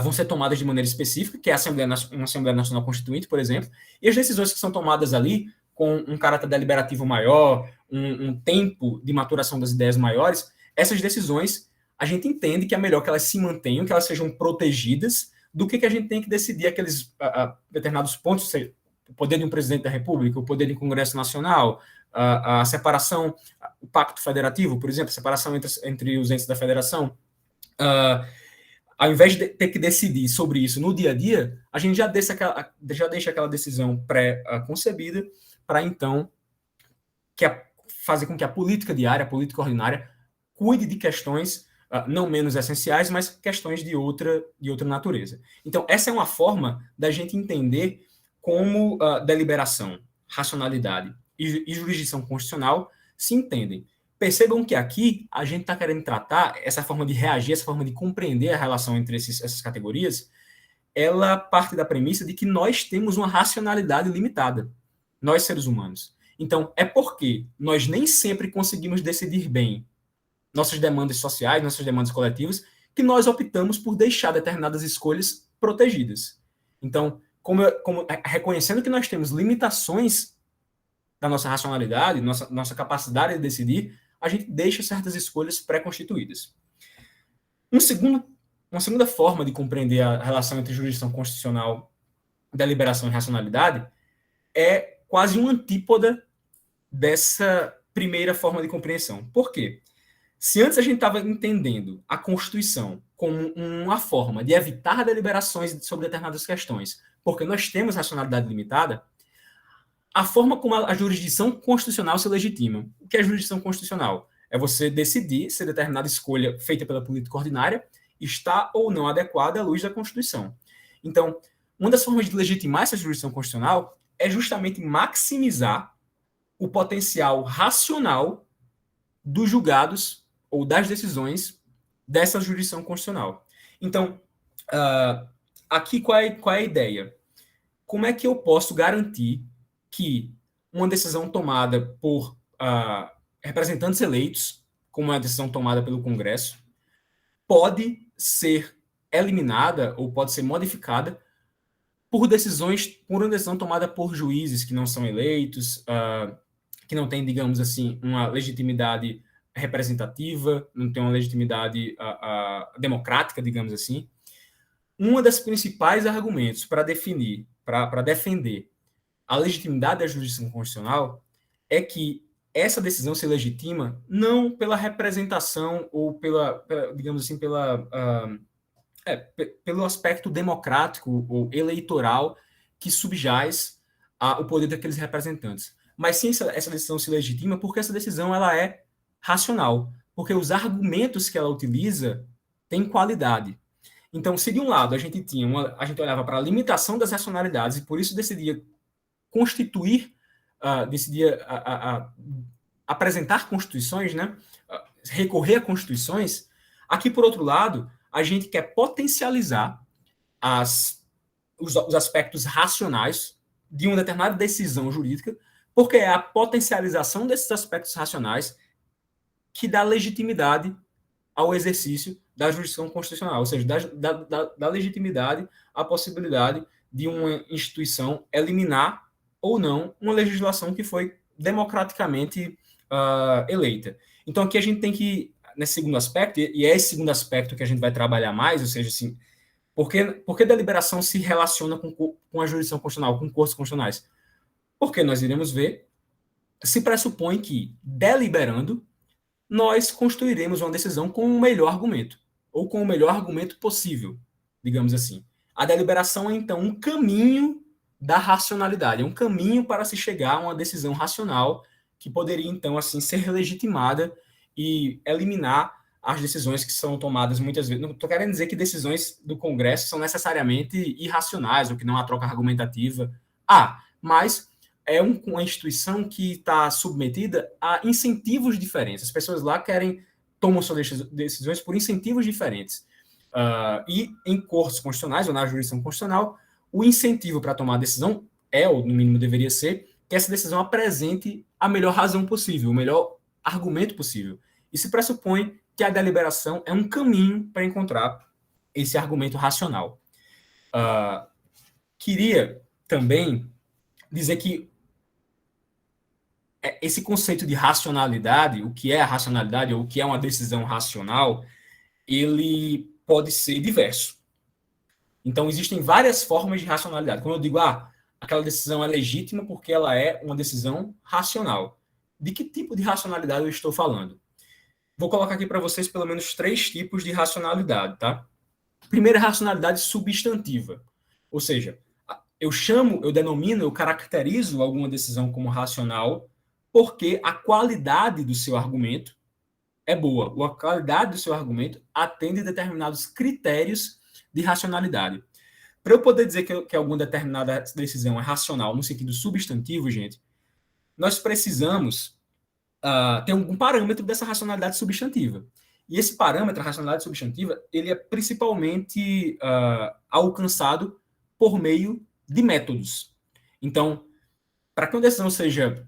vão ser tomadas de maneira específica, que é uma Assembleia Nacional Constituinte, por exemplo, e as decisões que são tomadas ali com um caráter deliberativo maior, um tempo de maturação das ideias maiores, essas decisões a gente entende que é melhor que elas se mantenham, que elas sejam protegidas, do que a gente tem que decidir aqueles determinados pontos, seja, o poder de um presidente da República, o poder de um Congresso Nacional, a separação, o pacto federativo, por exemplo, a separação entre os entes da federação. Ao invés de ter que decidir sobre isso no dia a dia, a gente já deixa aquela decisão pré-concebida para, então, fazer com que a política diária, a política ordinária, cuide de questões não menos essenciais, mas questões de outra natureza. Então, essa é uma forma da gente entender como deliberação, racionalidade e jurisdição constitucional se entendem. Percebam que aqui a gente está querendo tratar essa forma de reagir, essa forma de compreender a relação entre essas categorias, ela parte da premissa de que nós temos uma racionalidade limitada, nós seres humanos. Então, é porque nós nem sempre conseguimos decidir bem nossas demandas sociais, nossas demandas coletivas, que nós optamos por deixar determinadas escolhas protegidas. Então, reconhecendo que nós temos limitações da nossa racionalidade, nossa capacidade de decidir, a gente deixa certas escolhas pré-constituídas. Uma segunda forma de compreender a relação entre jurisdição constitucional, deliberação e racionalidade é quase uma antípoda dessa primeira forma de compreensão. Por quê? Se antes a gente estava entendendo a Constituição como uma forma de evitar deliberações sobre determinadas questões, porque nós temos racionalidade limitada, a forma como a jurisdição constitucional se legitima. O que é jurisdição constitucional? É você decidir se determinada escolha feita pela política ordinária está ou não adequada à luz da Constituição. Então, uma das formas de legitimar essa jurisdição constitucional é justamente maximizar o potencial racional dos julgados ou das decisões dessa jurisdição constitucional. Então, aqui qual é a ideia? Como é que eu posso garantir que uma decisão tomada por representantes eleitos, como uma decisão tomada pelo Congresso, pode ser eliminada ou pode ser modificada por uma decisão tomada por juízes que não são eleitos, que não têm, digamos assim, uma legitimidade representativa, não tem uma legitimidade democrática, digamos assim. Um dos principais argumentos para defender a legitimidade da jurisdição constitucional é que essa decisão se legitima não pela representação ou digamos assim, pelo aspecto democrático ou eleitoral que subjaz ao poder daqueles representantes. Mas sim, essa decisão se legitima porque essa decisão ela é racional, porque os argumentos que ela utiliza têm qualidade. Então, se de um lado a gente olhava para a limitação das racionalidades e por isso decidia apresentar constituições, né? Recorrer a constituições, aqui, por outro lado, a gente quer potencializar os aspectos racionais de uma determinada decisão jurídica, porque é a potencialização desses aspectos racionais que dá legitimidade ao exercício da jurisdição constitucional, ou seja, da legitimidade à possibilidade de uma instituição eliminar ou não uma legislação que foi democraticamente eleita. Então, aqui a gente tem que, nesse segundo aspecto, e é esse segundo aspecto que a gente vai trabalhar mais, ou seja, assim, por que a deliberação se relaciona com a jurisdição constitucional, com cortes constitucionais? Porque nós iremos ver, se pressupõe que, deliberando, nós construiremos uma decisão com o melhor argumento, ou com o melhor argumento possível, digamos assim. A deliberação é, então, um caminho da racionalidade, é um caminho para se chegar a uma decisão racional que poderia, então, assim, ser legitimada e eliminar as decisões que são tomadas muitas vezes. Não estou querendo dizer que decisões do Congresso são necessariamente irracionais, ou que não há troca argumentativa. Mas é uma instituição que está submetida a incentivos diferentes. As pessoas lá tomam suas decisões por incentivos diferentes. E em cortes constitucionais, ou na jurisdição constitucional, o incentivo para tomar a decisão ou no mínimo deveria ser, que essa decisão apresente a melhor razão possível, o melhor argumento possível. E se pressupõe que a deliberação é um caminho para encontrar esse argumento racional. Queria também dizer que esse conceito de racionalidade, o que é a racionalidade ou o que é uma decisão racional, ele pode ser diverso. Então, existem várias formas de racionalidade. Quando eu digo, aquela decisão é legítima porque ela é uma decisão racional. De que tipo de racionalidade eu estou falando? Vou colocar aqui para vocês pelo menos 3 tipos de racionalidade, tá? Primeira, racionalidade substantiva. Ou seja, eu denomino, eu caracterizo alguma decisão como racional porque a qualidade do seu argumento é boa. Ou a qualidade do seu argumento atende a determinados critérios de racionalidade. Para eu poder dizer que alguma determinada decisão é racional no sentido substantivo, gente, nós precisamos ter algum parâmetro dessa racionalidade substantiva. E esse parâmetro, a racionalidade substantiva, ele é principalmente alcançado por meio de métodos. Então, para que uma decisão seja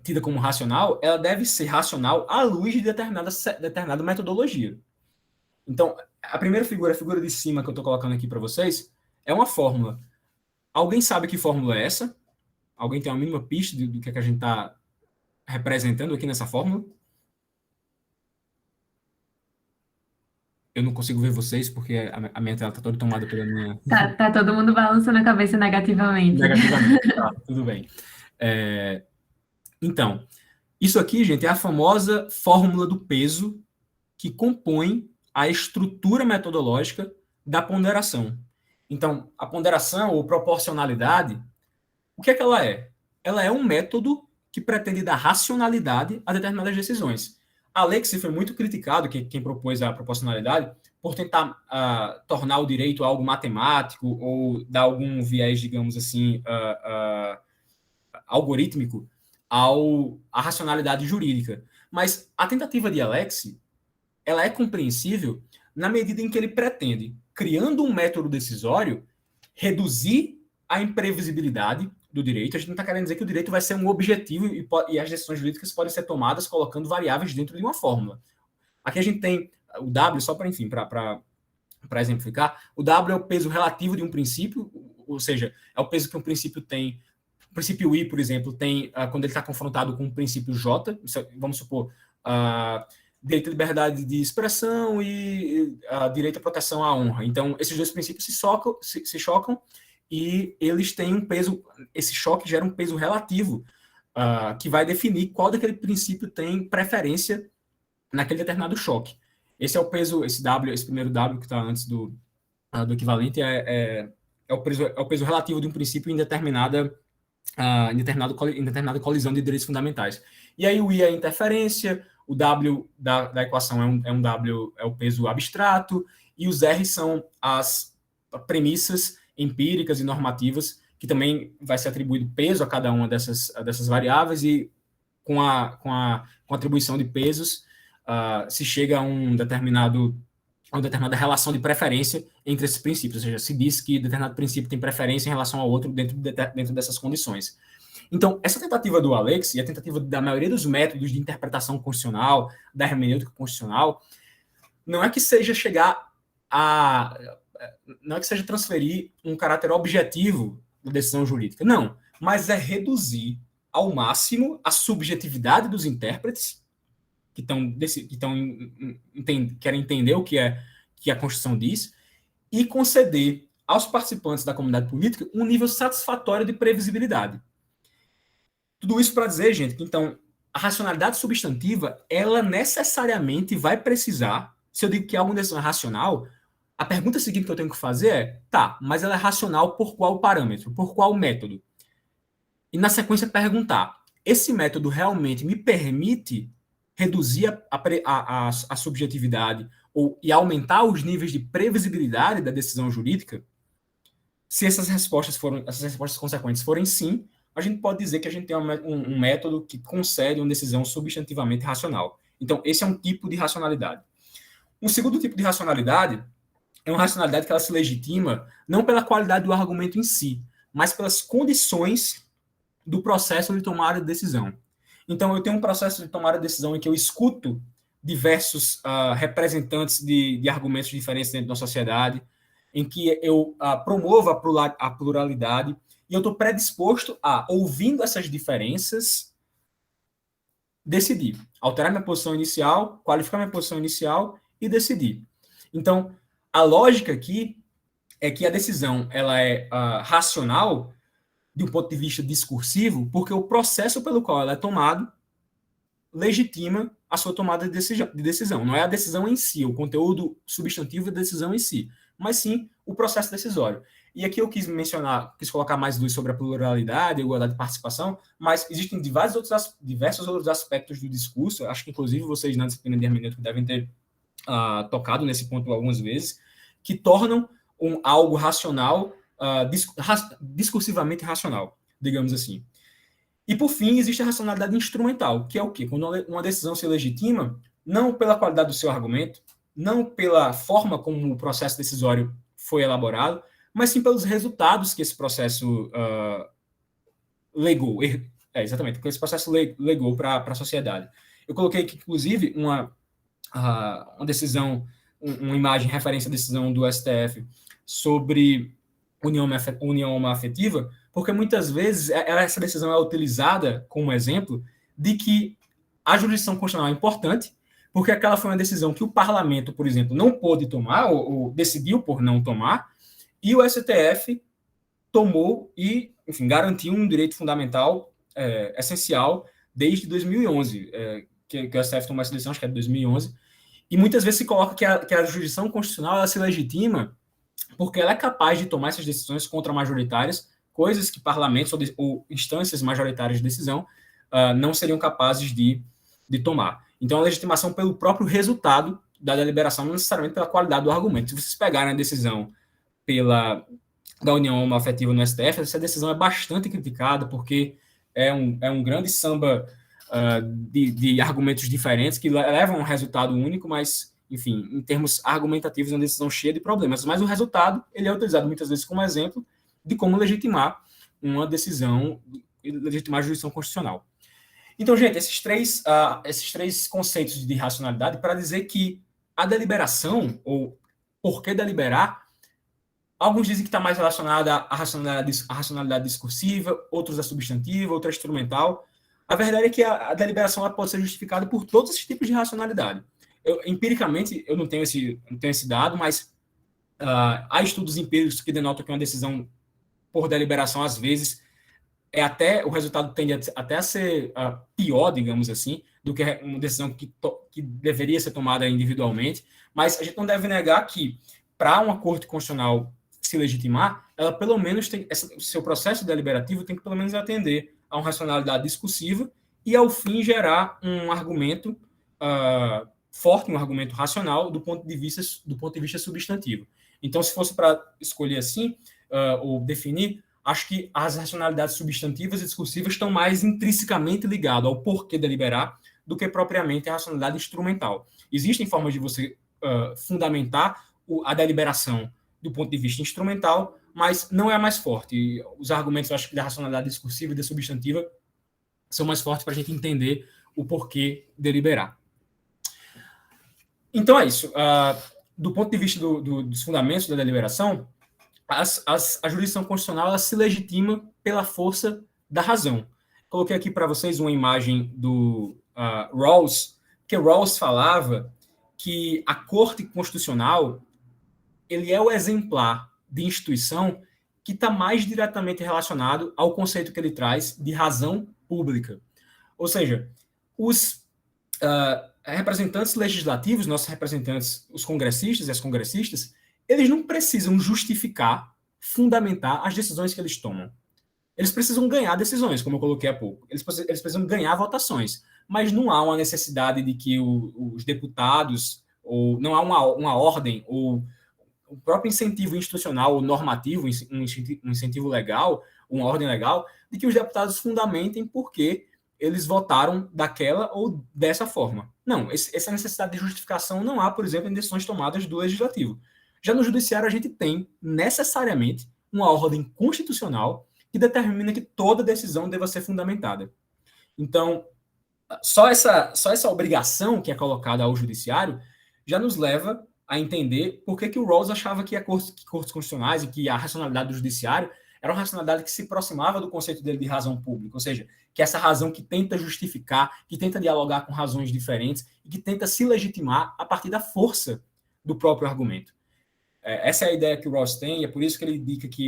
tida como racional, ela deve ser racional à luz de determinada metodologia. Então, a primeira figura, a figura de cima que eu estou colocando aqui para vocês, é uma fórmula. Alguém sabe que fórmula é essa? Alguém tem uma mínima pista do que a gente está representando aqui nessa fórmula? Eu não consigo ver vocês porque a minha tela está toda tomada pela minha... Tá todo mundo balançando a cabeça negativamente. Negativamente, tá, tudo bem. Então, isso aqui, gente, é a famosa fórmula do peso que compõe a estrutura metodológica da ponderação. Então, a ponderação ou proporcionalidade, o que é que ela é? Ela é um método que pretende dar racionalidade a determinadas decisões. A Lexi foi muito criticado, quem propôs a proporcionalidade, por tentar tornar o direito algo matemático ou dar algum viés, digamos assim, algorítmico à racionalidade jurídica. Mas a tentativa de Alexi, ela é compreensível na medida em que ele pretende, criando um método decisório, reduzir a imprevisibilidade do direito. A gente não está querendo dizer que o direito vai ser um objetivo e as decisões jurídicas podem ser tomadas colocando variáveis dentro de uma fórmula. Aqui a gente tem o W, só para, enfim, para exemplificar, o W é o peso relativo de um princípio, ou seja, é o peso que um princípio tem. O princípio I, por exemplo, tem quando ele está confrontado com o princípio J, vamos supor, direito à liberdade de expressão e direito à proteção à honra. Então, esses dois princípios se chocam e eles têm um peso, esse choque gera um peso relativo que vai definir qual daquele princípio tem preferência naquele determinado choque. Esse é o peso, esse primeiro W que está antes do equivalente é o peso relativo de um princípio em determinada colisão de direitos fundamentais. E aí o I é a interferência, o W da equação é um W, é o peso abstrato, e os R são as premissas empíricas e normativas, que também vai ser atribuído peso a cada uma dessas variáveis, e com a atribuição de pesos se chega a um determinado uma determinada relação de preferência entre esses princípios, ou seja, se diz que determinado princípio tem preferência em relação ao outro dentro dessas condições. Então, essa tentativa do Alex e a tentativa da maioria dos métodos de interpretação constitucional, da hermenêutica constitucional, não é que seja não é que seja transferir um caráter objetivo da decisão jurídica, não, mas é reduzir ao máximo a subjetividade dos intérpretes que querem entender o que a Constituição diz e conceder aos participantes da comunidade política um nível satisfatório de previsibilidade. Tudo isso para dizer, gente, que então a racionalidade substantiva, ela necessariamente vai precisar, se eu digo que alguma decisão é racional, a pergunta seguinte que eu tenho que fazer é, mas ela é racional por qual parâmetro, por qual método? E na sequência perguntar, esse método realmente me permite reduzir a subjetividade e aumentar os níveis de previsibilidade da decisão jurídica? Se essas respostas consequentes forem sim, a gente pode dizer que a gente tem um método que concede uma decisão substantivamente racional. Então, esse é um tipo de racionalidade. Um segundo tipo de racionalidade é uma racionalidade que ela se legitima não pela qualidade do argumento em si, mas pelas condições do processo de tomada de decisão. Então, eu tenho um processo de tomada de decisão em que eu escuto diversos representantes de argumentos diferentes dentro da sociedade, em que eu promovo a pluralidade, e eu estou predisposto a, ouvindo essas diferenças, decidir. Alterar minha posição inicial, qualificar minha posição inicial e decidir. Então, a lógica aqui é que a decisão ela é racional de um ponto de vista discursivo, porque o processo pelo qual ela é tomado legitima a sua tomada de decisão. Não é a decisão em si, o conteúdo substantivo da decisão em si, mas sim o processo decisório. E aqui eu quis colocar mais luz sobre a pluralidade, a igualdade de participação, mas existem diversos outros aspectos do discurso, acho que inclusive vocês na disciplina de hermenêutica devem ter tocado nesse ponto algumas vezes, que tornam algo racional, discursivamente racional, digamos assim. E, por fim, existe a racionalidade instrumental, que é o quê? Quando uma decisão se legitima, não pela qualidade do seu argumento, não pela forma como o processo decisório foi elaborado, mas sim pelos resultados que esse processo legou. Exatamente, que esse processo legou para a sociedade. Eu coloquei aqui, inclusive, uma decisão, uma imagem, referência à decisão do STF sobre união homoafetiva, porque muitas vezes essa decisão é utilizada como exemplo de que a jurisdição constitucional é importante, porque aquela foi uma decisão que o parlamento, por exemplo, não pôde tomar, ou decidiu por não tomar, e o STF tomou e, enfim, garantiu um direito fundamental essencial desde 2011, que o STF tomou essa decisão, acho que é de 2011, e muitas vezes se coloca que a jurisdição constitucional ela se legitima porque ela é capaz de tomar essas decisões contra-majoritárias, coisas que parlamentos ou instâncias majoritárias de decisão não seriam capazes de tomar. Então, a legitimação pelo próprio resultado da deliberação, não necessariamente pela qualidade do argumento. Se vocês pegarem a decisão da união homoafetiva no STF, essa decisão é bastante criticada, porque é um grande samba de argumentos diferentes que levam a um resultado único, mas, enfim, em termos argumentativos, é uma decisão cheia de problemas. Mas o resultado ele é utilizado muitas vezes como exemplo de como legitimar uma decisão, legitimar a jurisdição constitucional. Então, gente, esses três conceitos de racionalidade para dizer que a deliberação, ou por que deliberar, alguns dizem que está mais relacionada à racionalidade discursiva, outros à substantiva, outra à instrumental. A verdade é que a deliberação ela pode ser justificada por todos esses tipos de racionalidade. Empiricamente, eu não tenho esse dado, mas há estudos empíricos que denotam que uma decisão por deliberação, às vezes, o resultado tende até a ser pior, digamos assim, do que uma decisão que deveria ser tomada individualmente, mas a gente não deve negar que, para uma corte constitucional se legitimar, ela pelo menos o seu processo deliberativo tem que pelo menos atender a uma racionalidade discursiva e, ao fim, gerar um argumento forte, um argumento racional do ponto de vista substantivo. Então, se fosse para escolher assim, ou definir, acho que as racionalidades substantivas e discursivas estão mais intrinsecamente ligadas ao porquê deliberar do que propriamente a racionalidade instrumental. Existem formas de você fundamentar a deliberação do ponto de vista instrumental, mas não é a mais forte. E os argumentos, eu acho que da racionalidade discursiva e da substantiva são mais fortes para a gente entender o porquê deliberar. Então é isso. Do ponto de vista dos fundamentos da deliberação, a jurisdição constitucional ela se legitima pela força da razão. Coloquei aqui para vocês uma imagem do Rawls, que Rawls falava que a Corte Constitucional ele é o exemplar de instituição que está mais diretamente relacionado ao conceito que ele traz de razão pública. Ou seja, os representantes legislativos, nossos representantes, os congressistas e as congressistas, eles não precisam justificar, fundamentar as decisões que eles tomam. Eles precisam ganhar decisões, como eu coloquei há pouco. Eles precisam ganhar votações. Mas não há uma necessidade de que os deputados, ou não há uma ordem, ou o próprio incentivo institucional ou normativo, um incentivo legal, uma ordem legal, de que os deputados fundamentem por que eles votaram daquela ou dessa forma. Não, essa necessidade de justificação não há, por exemplo, em decisões tomadas do Legislativo. Já no Judiciário, a gente tem necessariamente uma ordem constitucional que determina que toda decisão deva ser fundamentada. Então, só essa obrigação que é colocada ao Judiciário já nos leva a entender por que o Rawls achava que cortes constitucionais e que a racionalidade do Judiciário era uma racionalidade que se aproximava do conceito dele de razão pública, ou seja, que essa razão que tenta justificar, que tenta dialogar com razões diferentes e que tenta se legitimar a partir da força do próprio argumento. Essa é a ideia que o Rawls tem, e é por isso que ele indica que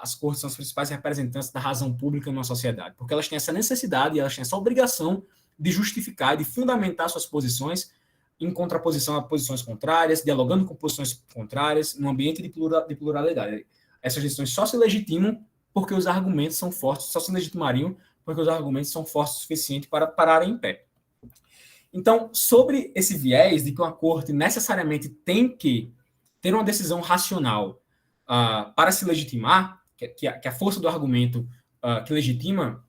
as cortes são os principais representantes da razão pública numa sociedade, porque elas têm essa necessidade, elas têm essa obrigação de justificar, de fundamentar suas posições em contraposição a posições contrárias, dialogando com posições contrárias, num ambiente de pluralidade. Essas decisões só se legitimam porque os argumentos são fortes, só se legitimariam porque os argumentos são fortes o suficiente para pararem em pé. Então, sobre esse viés de que uma corte necessariamente tem que ter uma decisão racional para se legitimar, que a força do argumento que legitima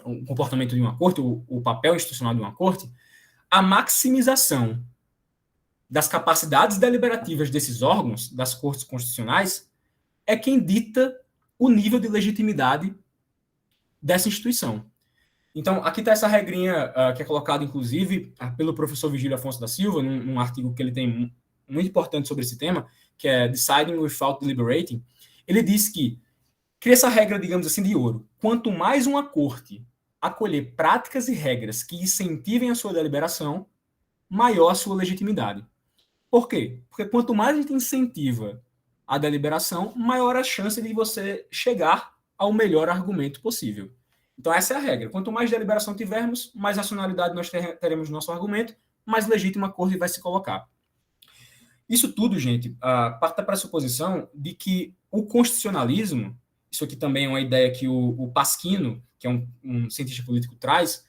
um comportamento de uma corte, o papel institucional de uma corte, a maximização das capacidades deliberativas desses órgãos, das cortes constitucionais, é quem dita o nível de legitimidade dessa instituição. Então, aqui está essa regrinha que é colocada, inclusive, pelo professor Vigílio Afonso da Silva, num artigo que ele tem muito importante sobre esse tema, que é Deciding Without Deliberating. Ele diz que cria essa regra, digamos assim, de ouro. Quanto mais uma corte acolher práticas e regras que incentivem a sua deliberação, maior a sua legitimidade. Por quê? Porque quanto mais a gente incentiva a deliberação, maior a chance de você chegar ao melhor argumento possível. Então, essa é a regra. Quanto mais deliberação tivermos, mais racionalidade nós teremos no nosso argumento, mais legítima a corte vai se colocar. Isso tudo, gente, parte da pressuposição de que o constitucionalismo, isso aqui também é uma ideia que o Pasquino, que é um cientista político, traz,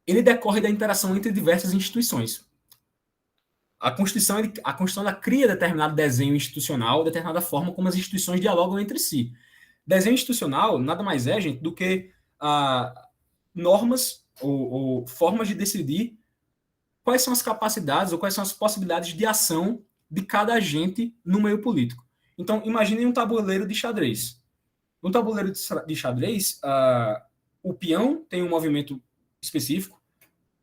ele decorre da interação entre diversas instituições. A Constituição ela cria determinado desenho institucional, determinada forma como as instituições dialogam entre si. Desenho institucional nada mais é, gente, do que normas ou formas de decidir quais são as capacidades ou quais são as possibilidades de ação de cada agente no meio político. Então, imaginem um tabuleiro de xadrez. No tabuleiro de xadrez, o peão tem um movimento específico,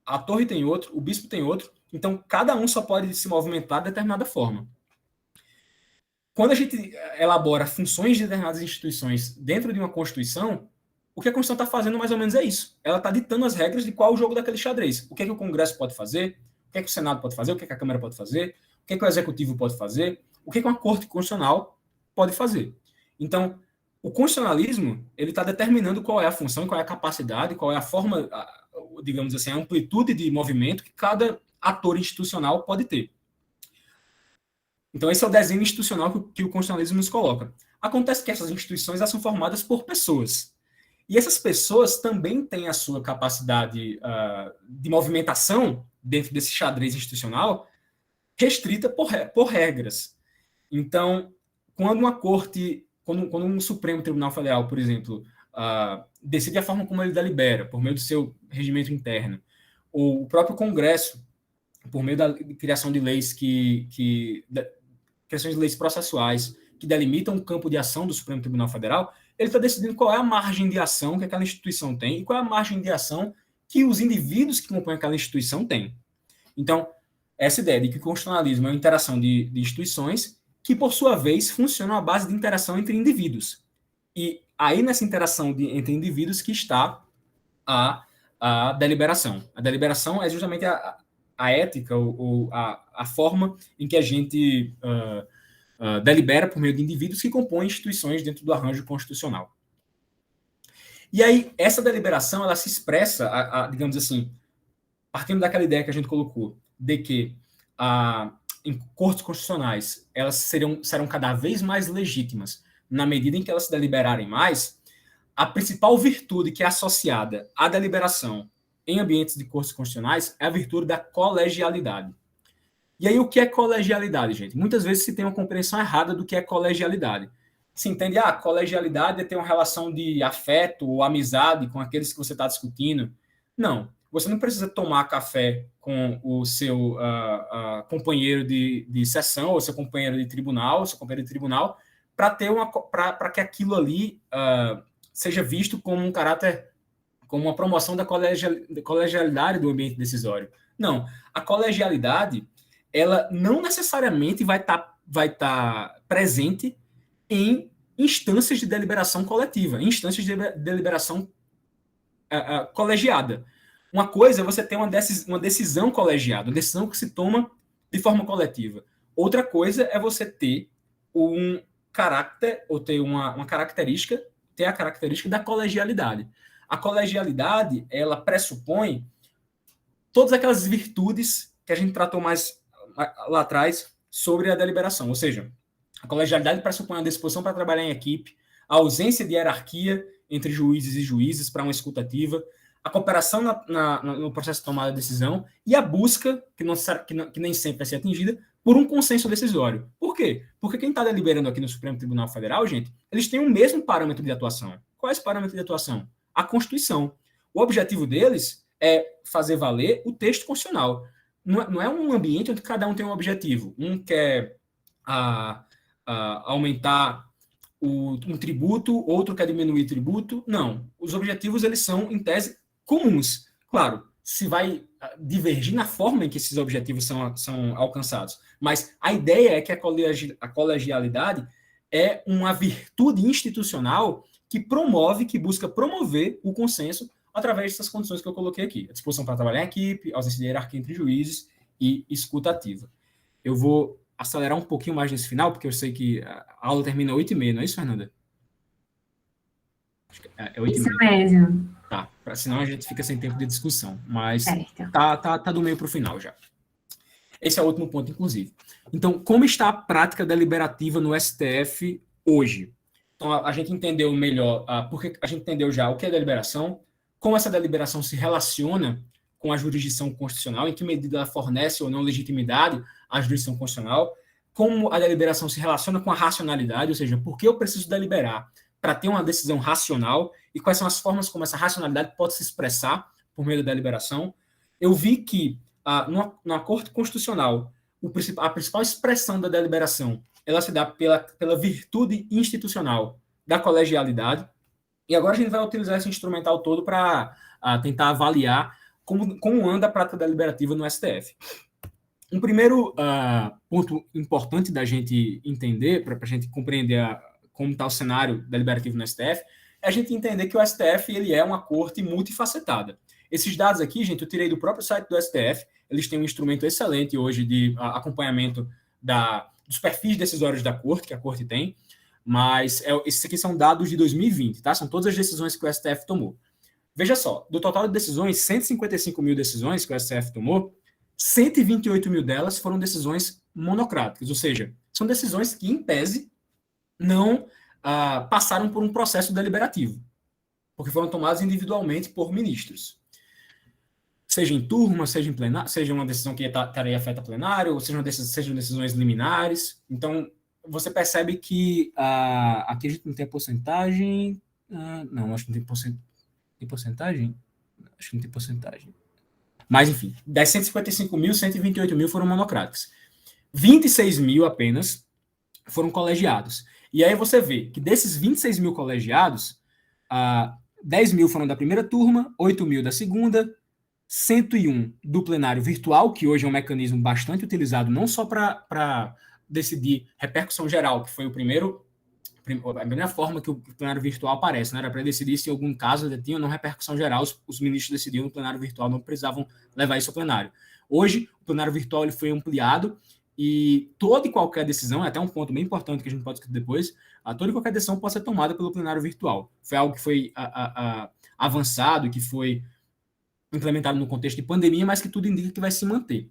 a torre tem outro, o bispo tem outro, então cada um só pode se movimentar de determinada forma. Quando a gente elabora funções de determinadas instituições dentro de uma Constituição, o que a Constituição está fazendo mais ou menos é isso. Ela está ditando as regras de qual o jogo daquele xadrez. O que é que o Congresso pode fazer, o que é que o Senado pode fazer, o que é que a Câmara pode fazer, o que é que o Executivo pode fazer, o que é que uma Corte Constitucional pode fazer. Então, o constitucionalismo ele está determinando qual é a função, qual é a capacidade, qual é a forma, digamos assim, a amplitude de movimento que cada ator institucional pode ter. Então, esse é o desenho institucional que o constitucionalismo nos coloca. Acontece que essas instituições elas são formadas por pessoas. E essas pessoas também têm a sua capacidade de movimentação dentro desse xadrez institucional restrita por regras. Então, quando uma corte, quando um Supremo Tribunal Federal, por exemplo, decide a forma como ele delibera, por meio do seu regimento interno, ou o próprio Congresso por meio da criação de leis criação de leis processuais que delimitam o campo de ação do Supremo Tribunal Federal, ele está decidindo qual é a margem de ação que aquela instituição tem e qual é a margem de ação que os indivíduos que compõem aquela instituição têm. Então, essa ideia de que o constitucionalismo é uma interação de instituições que, por sua vez, funcionam à base de interação entre indivíduos. E aí, nessa interação entre indivíduos que está a deliberação. A deliberação é justamente a ética, ou a forma em que a gente delibera por meio de indivíduos que compõem instituições dentro do arranjo constitucional. E aí, essa deliberação, ela se expressa, digamos assim, partindo daquela ideia que a gente colocou, de que em cortes constitucionais elas serão cada vez mais legítimas na medida em que elas se deliberarem mais, a principal virtude que é associada à deliberação em ambientes de cortes constitucionais é a virtude da colegialidade. E aí, o que é colegialidade, gente? Muitas vezes se tem uma compreensão errada do que é colegialidade. Se entende, colegialidade é ter uma relação de afeto ou amizade com aqueles que você está discutindo. Não. Você não precisa tomar café com o seu companheiro de sessão, ou seu companheiro de tribunal, para que aquilo ali seja visto como um caráter, como uma promoção da colegialidade do ambiente decisório. Não. A colegialidade, ela não necessariamente vai estar presente em instâncias de deliberação coletiva, em instâncias de deliberação colegiada. Uma coisa é você ter uma decisão colegiada, uma decisão que se toma de forma coletiva. Outra coisa é você ter um caráter, ou ter uma característica, ter a característica da colegialidade. A colegialidade, ela pressupõe todas aquelas virtudes que a gente tratou mais lá atrás sobre a deliberação. Ou seja, a colegialidade pressupõe a disposição para trabalhar em equipe, a ausência de hierarquia entre juízes e juízes para uma escutativa, a cooperação no processo de tomada de decisão e a busca, que nem sempre vai ser atingida, por um consenso decisório. Por quê? Porque quem está deliberando aqui no Supremo Tribunal Federal, gente, eles têm o mesmo parâmetro de atuação. Qual é esse parâmetro de atuação? A Constituição. O objetivo deles é fazer valer o texto constitucional. Não é um ambiente onde cada um tem um objetivo. Um quer aumentar um tributo, outro quer diminuir tributo. Não. Os objetivos, eles são, em tese, comuns. Claro, se vai divergir na forma em que esses objetivos são alcançados. Mas a ideia é que a colegialidade é uma virtude institucional que busca promover o consenso através dessas condições que eu coloquei aqui. A disposição para trabalhar em equipe, ausência de hierarquia entre juízes e escuta ativa. Eu vou acelerar um pouquinho mais nesse final, porque eu sei que a aula termina às 8h30, não é isso, Fernanda? Acho que é 8h30. Isso mesmo. Tá, senão a gente fica sem tempo de discussão, mas tá do meio para o final já. Esse é o último ponto, inclusive. Então, como está a prática deliberativa no STF hoje? Então, a gente entendeu melhor, porque a gente entendeu já o que é deliberação, como essa deliberação se relaciona com a jurisdição constitucional, em que medida ela fornece ou não legitimidade à jurisdição constitucional, como a deliberação se relaciona com a racionalidade, ou seja, por que eu preciso deliberar para ter uma decisão racional e quais são as formas como essa racionalidade pode se expressar por meio da deliberação. Eu vi que na Corte Constitucional, a principal expressão da deliberação ela se dá pela virtude institucional da colegialidade, e agora a gente vai utilizar esse instrumental todo para tentar avaliar como anda a prática deliberativa no STF. Um primeiro ponto importante da gente entender, para a gente compreender como está o cenário deliberativo no STF, é a gente entender que o STF ele é uma corte multifacetada. Esses dados aqui, gente, eu tirei do próprio site do STF, eles têm um instrumento excelente hoje de acompanhamento dos perfis decisórios da corte, que a corte tem, mas esses aqui são dados de 2020, tá? São todas as decisões que o STF tomou. Veja só, do total de decisões, 155 mil decisões que o STF tomou, 128 mil delas foram decisões monocráticas, ou seja, são decisões que, em tese, não passaram por um processo deliberativo, porque foram tomadas individualmente por ministros. Seja em turma, seja em plenário, seja uma decisão que estaria afeta plenário, ou sejam decisões liminares. Então, você percebe que aqui a gente não tem a porcentagem. Não, acho que não tem porcentagem. Acho que não tem porcentagem. Mas, enfim, das 155 mil, 128 mil foram monocráticas. 26 mil apenas foram colegiados. E aí você vê que desses 26 mil colegiados, 10 mil foram da primeira turma, 8 mil da segunda, 101 do plenário virtual, que hoje é um mecanismo bastante utilizado não só para decidir repercussão geral, que foi a primeira forma que o plenário virtual aparece, né? Era para decidir se em algum caso tinha ou não repercussão geral, os ministros decidiam no plenário virtual, não precisavam levar isso ao plenário. Hoje, o plenário virtual ele foi ampliado e toda e qualquer decisão, é até um ponto bem importante que a gente pode discutir depois, toda e qualquer decisão pode ser tomada pelo plenário virtual. Foi algo que foi avançado, que foi implementado no contexto de pandemia, mas que tudo indica que vai se manter.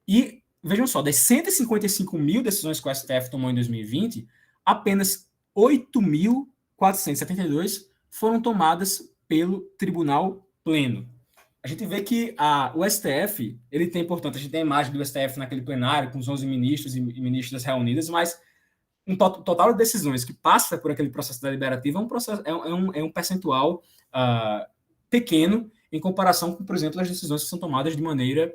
E, vejam só, das 155 mil decisões que o STF tomou em 2020, apenas 8.472 foram tomadas pelo Tribunal Pleno. A gente vê que o STF, ele tem, portanto, a gente tem a imagem do STF naquele plenário, com os 11 ministros e ministras reunidas, mas um total de decisões que passa por aquele processo deliberativa é um percentual pequeno em comparação com, por exemplo, as decisões que são tomadas de maneira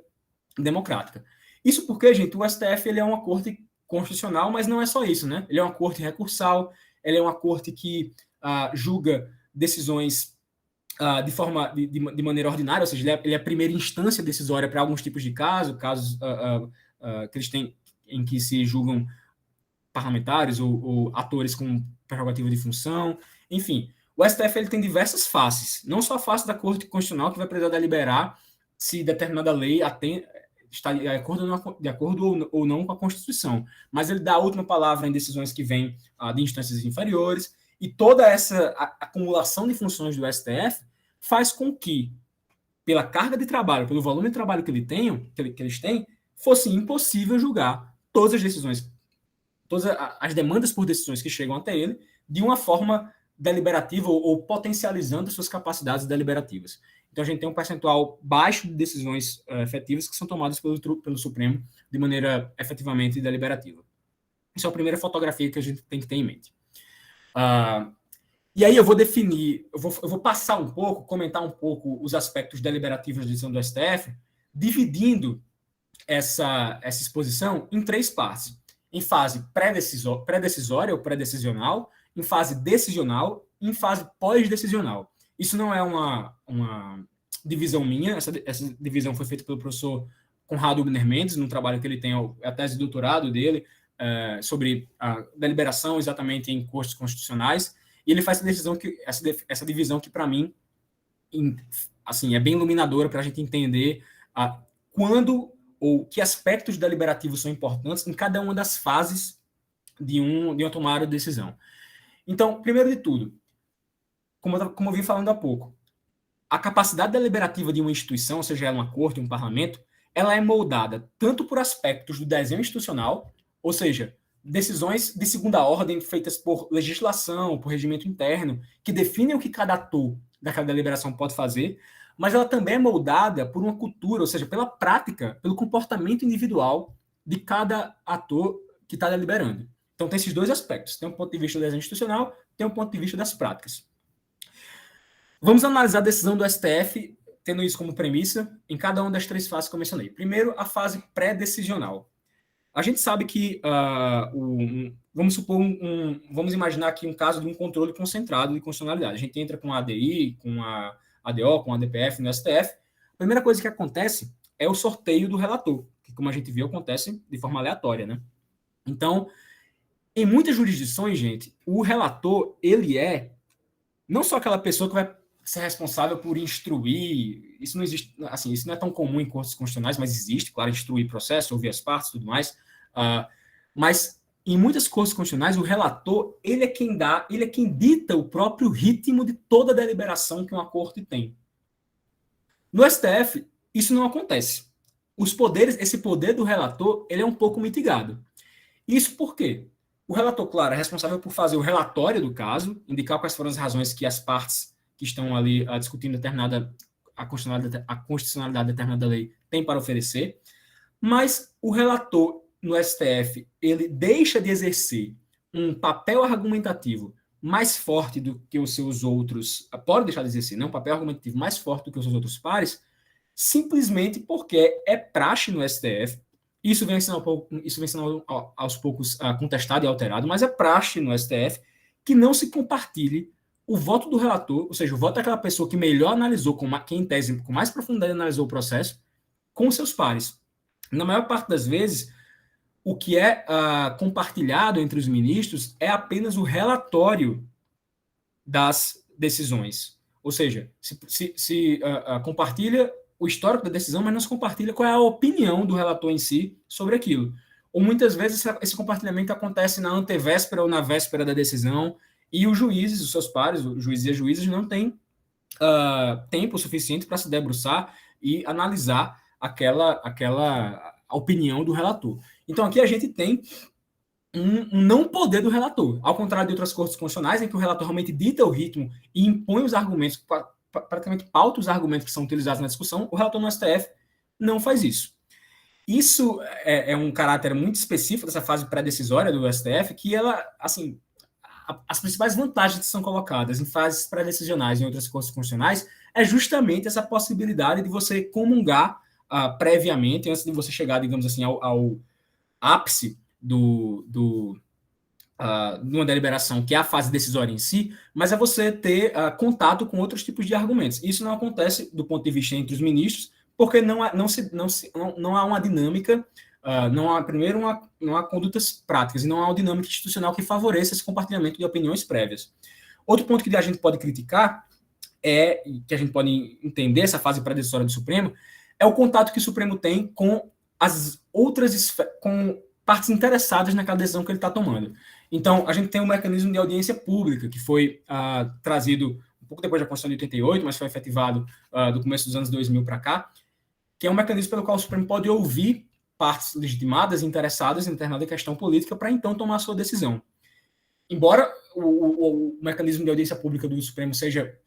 democrática. Isso porque, gente, o STF ele é uma corte constitucional, mas não é só isso, né? Ele é uma corte recursal, ele é uma corte que julga decisões de maneira ordinária, ou seja, ele é a primeira instância decisória para alguns tipos de casos que eles têm em que se julgam parlamentares ou atores com prerrogativa de função, enfim. O STF ele tem diversas faces, não só a face da Corte Constitucional, que vai precisar deliberar se determinada lei está de acordo ou não com a Constituição, mas ele dá a última palavra em decisões que vêm de instâncias inferiores, e toda essa acumulação de funções do STF faz com que, pela carga de trabalho, pelo volume de trabalho que eles têm, fosse impossível julgar todas as decisões, todas as demandas por decisões que chegam até ele, de uma forma deliberativa ou potencializando suas capacidades deliberativas. Então, a gente tem um percentual baixo de decisões efetivas que são tomadas pelo Supremo de maneira efetivamente deliberativa. Essa é a primeira fotografia que a gente tem que ter em mente. E aí eu vou definir, eu vou passar um pouco, comentar um pouco os aspectos deliberativos da decisão do STF, dividindo essa exposição em 3 partes. Em fase pré-decisória ou pré-decisional, em fase decisional e em fase pós-decisional. Isso não é uma divisão minha, essa divisão foi feita pelo professor Conrado Ubner Mendes, num trabalho que ele tem, a tese de doutorado dele, sobre a deliberação exatamente em cortes constitucionais, e ele faz essa divisão que, para mim, assim, é bem iluminadora para a gente entender quando ou que aspectos deliberativos são importantes em cada uma das fases de uma tomada de decisão. Então, primeiro de tudo, como eu vim falando há pouco, a capacidade deliberativa de uma instituição, ou seja, ela uma corte, um parlamento, ela é moldada tanto por aspectos do desenho institucional, ou seja, decisões de segunda ordem feitas por legislação, por regimento interno, que definem o que cada ator daquela deliberação pode fazer, mas ela também é moldada por uma cultura, ou seja, pela prática, pelo comportamento individual de cada ator que está deliberando. Então, tem esses 2 aspectos. Tem um ponto de vista do desenho institucional, tem um ponto de vista das práticas. Vamos analisar a decisão do STF, tendo isso como premissa, em cada uma das 3 fases que eu mencionei. Primeiro, a fase pré-decisional. A gente sabe que, vamos imaginar aqui um caso de um controle concentrado de constitucionalidade. A gente entra com a ADI, com a ADO, com a ADPF no STF. A primeira coisa que acontece é o sorteio do relator, que, como a gente viu, acontece de forma aleatória, né? Então, em muitas jurisdições, gente, o relator, ele é não só aquela pessoa que vai ser responsável por instruir, isso não existe, assim, isso não é tão comum em cortes constitucionais, mas existe, claro, instruir processo, ouvir as partes e tudo mais, mas em muitas cortes constitucionais, o relator, ele é quem dita o próprio ritmo de toda a deliberação que uma corte tem. No STF, isso não acontece. Esse poder do relator, ele é um pouco mitigado. Isso por quê? O relator, claro, é responsável por fazer o relatório do caso, indicar quais foram as razões que as partes que estão ali discutindo a constitucionalidade de determinada lei têm para oferecer, mas o relator no STF, ele deixa de exercer um papel argumentativo mais forte do que os seus outros, pode deixar de exercer, né? Um papel argumentativo mais forte do que os seus outros pares, simplesmente porque é praxe no STF. Isso vem sendo aos poucos contestado e alterado, mas é praxe no STF que não se compartilhe o voto do relator, ou seja, o voto daquela pessoa que melhor analisou, que em tese com mais profundidade analisou o processo, com seus pares. Na maior parte das vezes, o que é compartilhado entre os ministros é apenas o relatório das decisões. Ou seja, se compartilha o histórico da decisão, mas não se compartilha qual é a opinião do relator em si sobre aquilo. Ou muitas vezes esse compartilhamento acontece na antevéspera ou na véspera da decisão, e os juízes, os seus pares, os juízes e as juízes, não têm tempo suficiente para se debruçar e analisar aquela opinião do relator. Então, aqui a gente tem um não poder do relator, ao contrário de outras cortes constitucionais, em que o relator realmente dita o ritmo e impõe os argumentos, praticamente pauta os argumentos que são utilizados na discussão, o relator no STF não faz isso. Isso é um caráter muito específico dessa fase pré-decisória do STF, que ela, assim, as principais vantagens que são colocadas em fases pré-decisionais em outras cortes constitucionais é justamente essa possibilidade de você comungar previamente, antes de você chegar, digamos assim, ao ápice numa deliberação, que é a fase decisória em si, mas é você ter contato com outros tipos de argumentos. Isso não acontece do ponto de vista entre os ministros, porque não há uma dinâmica, não há condutas práticas, e não há uma dinâmica institucional que favoreça esse compartilhamento de opiniões prévias. Outro ponto que a gente pode criticar, que a gente pode entender essa fase pré-decisória do Supremo, é o contato que o Supremo tem com as outras com partes interessadas naquela decisão que ele está tomando. Então, a gente tem um mecanismo de audiência pública, que foi trazido um pouco depois da Constituição de 88, mas foi efetivado do começo dos anos 2000 para cá, que é um mecanismo pelo qual o Supremo pode ouvir partes legitimadas e interessadas em determinada questão política para então tomar a sua decisão. Embora o mecanismo de audiência pública do Supremo seja,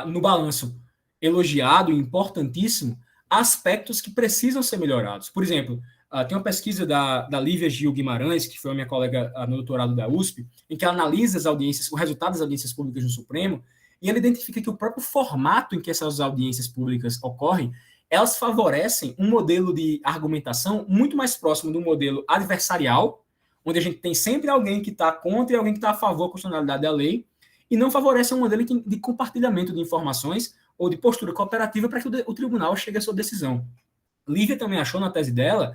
no balanço, elogiado e importantíssimo, há aspectos que precisam ser melhorados. Por exemplo, tem uma pesquisa da Lívia Gil Guimarães, que foi a minha colega no doutorado da USP, em que ela analisa as audiências, o resultado das audiências públicas no Supremo, e ela identifica que o próprio formato em que essas audiências públicas ocorrem, elas favorecem um modelo de argumentação muito mais próximo do modelo adversarial, onde a gente tem sempre alguém que está contra e alguém que está a favor da constitucionalidade da lei, e não favorece um modelo de compartilhamento de informações ou de postura cooperativa para que o tribunal chegue à sua decisão. Lívia também achou na tese dela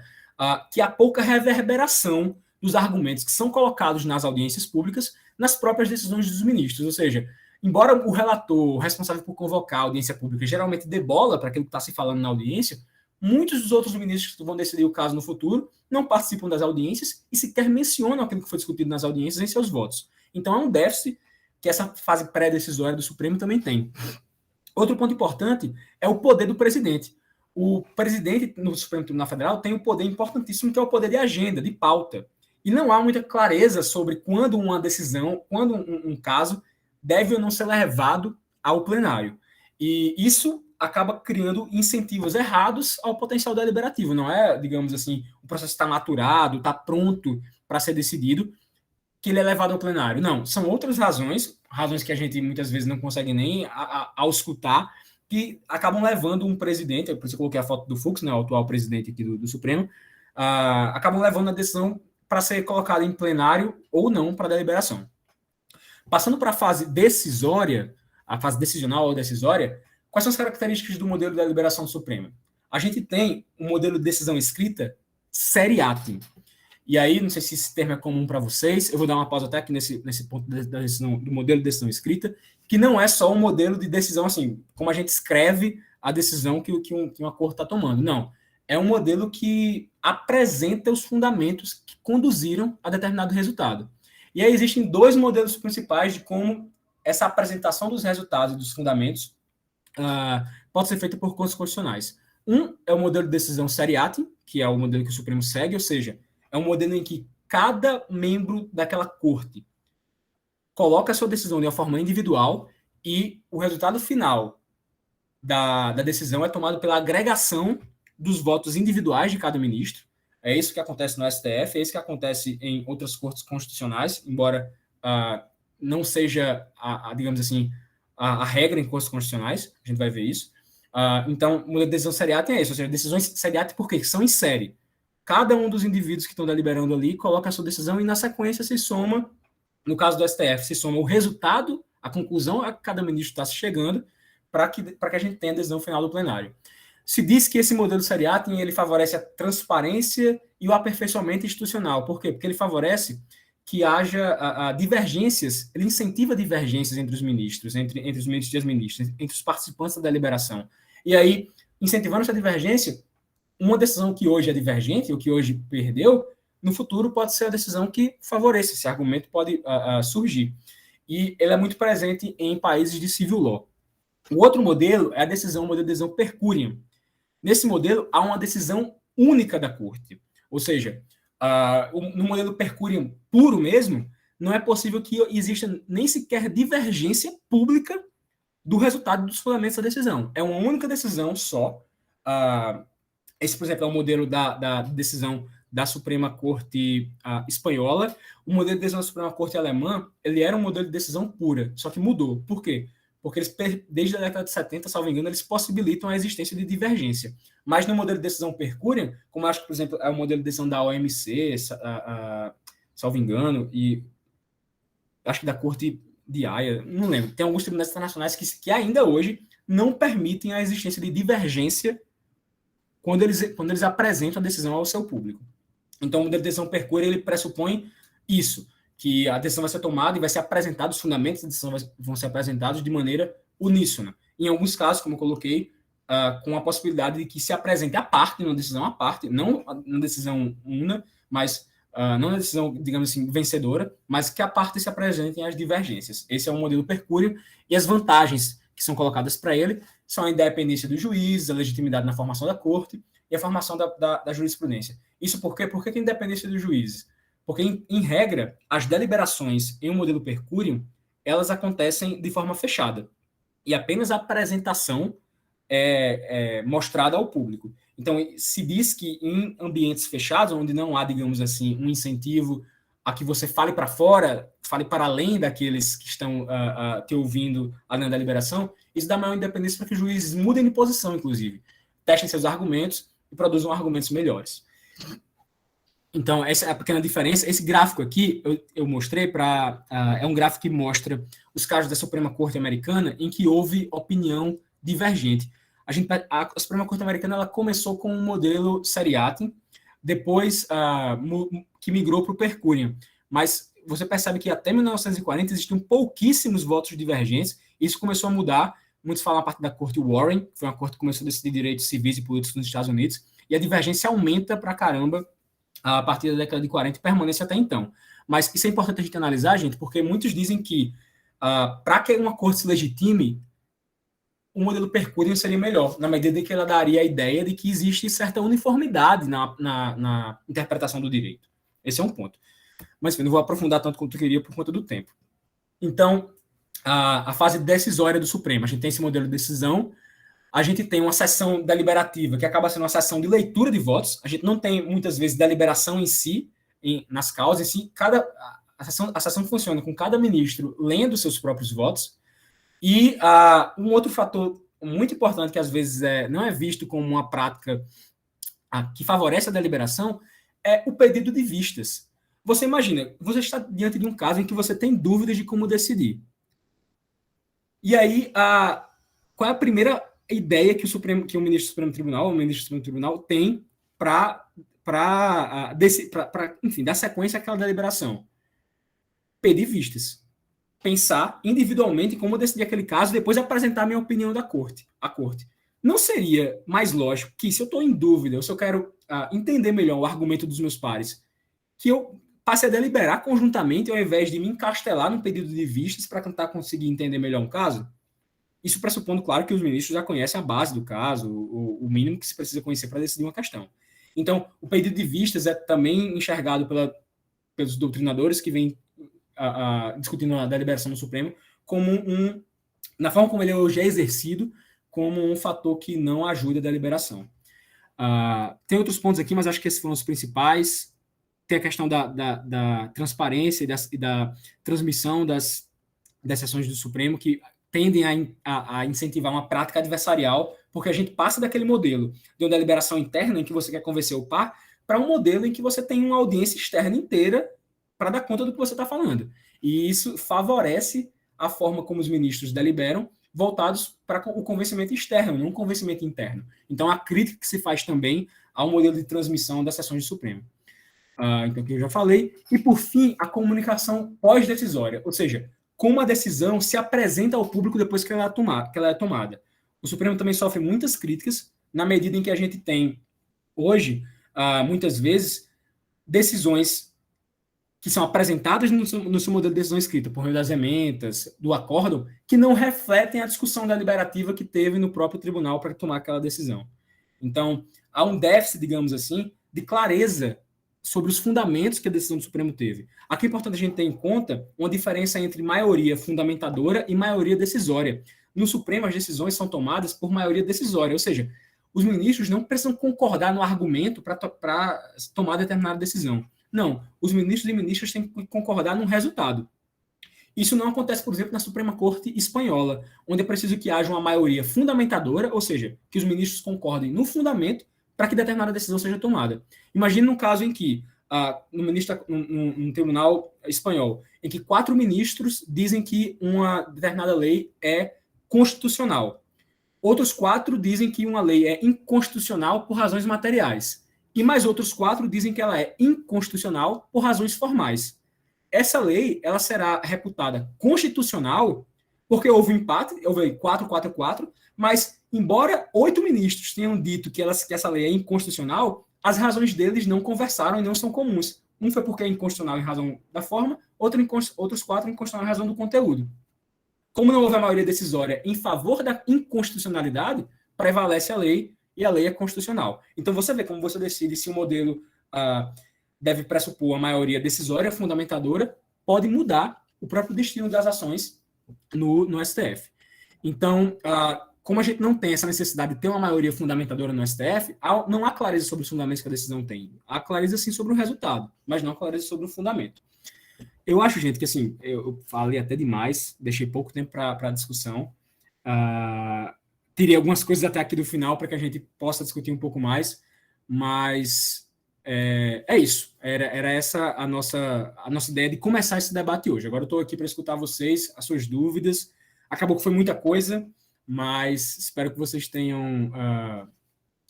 que há pouca reverberação dos argumentos que são colocados nas audiências públicas nas próprias decisões dos ministros. Ou seja, embora o relator, o responsável por convocar a audiência pública, geralmente dê bola para aquilo que está se falando na audiência, muitos dos outros ministros que vão decidir o caso no futuro não participam das audiências e sequer mencionam aquilo que foi discutido nas audiências em seus votos. Então, é um déficit que essa fase pré-decisória do Supremo também tem. Outro ponto importante é o poder do presidente. O presidente no Supremo Tribunal Federal tem um poder importantíssimo, que é o poder de agenda, de pauta. E não há muita clareza sobre quando uma decisão, quando um caso deve ou não ser levado ao plenário. E isso acaba criando incentivos errados ao potencial deliberativo. Não é, digamos assim, o processo está maturado, está pronto para ser decidido, que ele é levado ao plenário. Não, são outras razões que a gente muitas vezes não consegue nem auscultar, que acabam levando um presidente, por isso eu coloquei a foto do Fux, né, o atual presidente aqui do Supremo, acabam levando a decisão para ser colocada em plenário ou não para deliberação. Passando para a fase decisória, a fase decisional ou decisória, quais são as características do modelo da deliberação do Supremo? A gente tem um modelo de decisão escrita seriatim. E aí, não sei se esse termo é comum para vocês, eu vou dar uma pausa até aqui nesse ponto da decisão, do modelo de decisão escrita, que não é só um modelo de decisão, assim, como a gente escreve a decisão que uma corte está tomando. Não. É um modelo que apresenta os fundamentos que conduziram a determinado resultado. E aí existem dois modelos principais de como essa apresentação dos resultados e dos fundamentos pode ser feita por cortes constitucionais. Um é o modelo de decisão seriatim, que é o modelo que o Supremo segue, ou seja, é um modelo em que cada membro daquela corte coloca a sua decisão de uma forma individual e o resultado final da decisão é tomado pela agregação dos votos individuais de cada ministro. É isso que acontece no STF, é isso que acontece em outras cortes constitucionais, embora não seja, digamos assim, a regra em cortes constitucionais, a gente vai ver isso. Então, o modelo de decisão seriatim é esse, ou seja, decisões seriatim por quê? São em série. Cada um dos indivíduos que estão deliberando ali coloca a sua decisão e, na sequência, se soma, no caso do STF, se soma o resultado, a conclusão a que cada ministro está se chegando, para que a gente tenha a decisão final do plenário. Se diz que esse modelo seriatim ele favorece a transparência e o aperfeiçoamento institucional. Por quê? Porque ele favorece que haja divergências, ele incentiva divergências entre os ministros, entre os ministros e as ministras, entre os participantes da deliberação. E aí, incentivando essa divergência, uma decisão que hoje é divergente, ou que hoje perdeu, no futuro pode ser a decisão que favoreça, esse argumento pode surgir. E ele é muito presente em países de civil law. O outro modelo é o modelo de decisão per curiam. Nesse modelo, há uma decisão única da corte. Ou seja, no modelo per curiam puro mesmo, não é possível que exista nem sequer divergência pública do resultado dos fundamentos da decisão. É uma única decisão só. Esse, por exemplo, é o modelo da decisão da Suprema Corte espanhola. O modelo de decisão da Suprema Corte alemã, ele era um modelo de decisão pura, só que mudou. Por quê? Porque eles, desde a década de 70, salvo engano, eles possibilitam a existência de divergência. Mas no modelo de decisão per curiam, como acho que, por exemplo, é o modelo de decisão da OMC, salvo engano, e acho que da Corte de Haia, não lembro, tem alguns tribunais internacionais que ainda hoje não permitem a existência de divergência quando eles apresentam a decisão ao seu público. Então, o modelo de decisão per curiam, ele pressupõe isso, que a decisão vai ser tomada e vai ser apresentada, os fundamentos da decisão vão ser apresentados de maneira uníssona. Em alguns casos, como eu coloquei, com a possibilidade de que se apresente a parte, uma decisão à parte, não uma decisão una, mas não uma decisão, digamos assim, vencedora, mas que a parte se apresentem as divergências. Esse é o modelo per curiam, e as vantagens que são colocadas para ele são a independência dos juízes, a legitimidade na formação da corte e a formação da jurisprudência. Isso por quê? Por que a independência dos juízes? Porque, em regra, as deliberações em um modelo per curiam, elas acontecem de forma fechada. E apenas a apresentação é mostrada ao público. Então, se diz que em ambientes fechados, onde não há, digamos assim, um incentivo a que você fale para fora, fale para além daqueles que estão te ouvindo além da deliberação, isso dá maior independência para que os juízes mudem de posição, inclusive. Testem seus argumentos e produzam argumentos melhores. Então, essa é a pequena diferença. Esse gráfico aqui, eu mostrei é um gráfico que mostra os casos da Suprema Corte Americana em que houve opinião divergente. A Suprema Corte Americana ela começou com um modelo seriatim, depois que migrou para o per curiam. Mas você percebe que até 1940 existiam pouquíssimos votos divergentes. Isso começou a mudar. Muitos falam a partir da Corte Warren, que foi uma corte que começou a decidir direitos civis e políticos nos Estados Unidos, e a divergência aumenta para caramba a partir da década de 40 e permanece até então. Mas isso é importante a gente analisar, gente, porque muitos dizem que para que uma corte se legitime, o modelo per curiam seria melhor, na medida em que ela daria a ideia de que existe certa uniformidade na interpretação do direito. Esse é um ponto. Mas enfim, não vou aprofundar tanto quanto eu queria por conta do tempo. Então, a fase decisória do Supremo. A gente tem esse modelo de decisão, a gente tem uma sessão deliberativa, que acaba sendo uma sessão de leitura de votos. A gente não tem, muitas vezes, deliberação em si, nas causas em si. A sessão funciona com cada ministro lendo seus próprios votos. E um outro fator muito importante, que às vezes não é visto como uma prática que favorece a deliberação, é o pedido de vistas. Você imagina, você está diante de um caso em que você tem dúvidas de como decidir. E aí, qual é a primeira ideia que o ministro do Supremo Tribunal, ou o ministro do Supremo Tribunal, tem para enfim, dar sequência àquela deliberação? Pedir vistas. Pensar individualmente como decidir aquele caso e depois apresentar a minha opinião à corte. Não seria mais lógico que, se eu estou em dúvida, ou se eu quero entender melhor o argumento dos meus pares, que eu passe a deliberar conjuntamente, ao invés de me encastelar num pedido de vistas para tentar conseguir entender melhor um caso? Isso pressupondo, claro, que os ministros já conhecem a base do caso, o mínimo que se precisa conhecer para decidir uma questão. Então, o pedido de vistas é também enxergado pelos doutrinadores que vêm discutindo a deliberação no Supremo como na forma como ele hoje é exercido, como um fator que não ajuda a deliberação. Tem outros pontos aqui, mas acho que esses foram os principais. Tem a questão da transparência e da transmissão das sessões do Supremo, que tendem a incentivar uma prática adversarial, porque a gente passa daquele modelo de uma deliberação interna em que você quer convencer o par para um modelo em que você tem uma audiência externa inteira para dar conta do que você está falando. E isso favorece a forma como os ministros deliberam, voltados para o convencimento externo, não o convencimento interno. Então, a crítica que se faz também ao modelo de transmissão das sessões do Supremo. Então, que eu já falei. E, por fim, a comunicação pós-decisória, ou seja, como a decisão se apresenta ao público depois que ela é tomada. O Supremo também sofre muitas críticas, na medida em que a gente tem, hoje, muitas vezes, decisões que são apresentadas no seu modelo de decisão escrita, por meio das ementas, do acórdão, que não refletem a discussão deliberativa que teve no próprio tribunal para tomar aquela decisão. Então, há um déficit, digamos assim, de clareza sobre os fundamentos que a decisão do Supremo teve. Aqui é importante a gente ter em conta uma diferença entre maioria fundamentadora e maioria decisória. No Supremo, as decisões são tomadas por maioria decisória, ou seja, os ministros não precisam concordar no argumento para tomar determinada decisão. Não, os ministros e ministras têm que concordar no resultado. Isso não acontece, por exemplo, na Suprema Corte Espanhola, onde é preciso que haja uma maioria fundamentadora, ou seja, que os ministros concordem no fundamento para que determinada decisão seja tomada. Imagine um caso em que, no tribunal espanhol, em que 4 ministros dizem que uma determinada lei é constitucional. Outros 4 dizem que uma lei é inconstitucional por razões materiais. E mais outros 4 dizem que ela é inconstitucional por razões formais. Essa lei ela será reputada constitucional porque houve um empate, houve 4-4-4, mas embora 8 ministros tenham dito que essa lei é inconstitucional, as razões deles não conversaram e não são comuns. Um foi porque é inconstitucional em razão da forma, outros 4 inconstitucional em razão do conteúdo. Como não houve a maioria decisória em favor da inconstitucionalidade, prevalece a lei e a lei é constitucional. Então, você vê como você decide se o modelo deve pressupor a maioria decisória, fundamentadora, pode mudar o próprio destino das ações no STF. Então, como a gente não tem essa necessidade de ter uma maioria fundamentadora no STF, não há clareza sobre os fundamentos que a decisão tem. Há clareza, sim, sobre o resultado, mas não há clareza sobre o fundamento. Eu acho, gente, que assim, eu falei até demais, deixei pouco tempo para a discussão. Tirei algumas coisas até aqui do final para que a gente possa discutir um pouco mais, mas é isso. Era essa a nossa ideia de começar esse debate hoje. Agora eu estou aqui para escutar vocês, as suas dúvidas. Acabou que foi muita coisa, mas espero que vocês tenham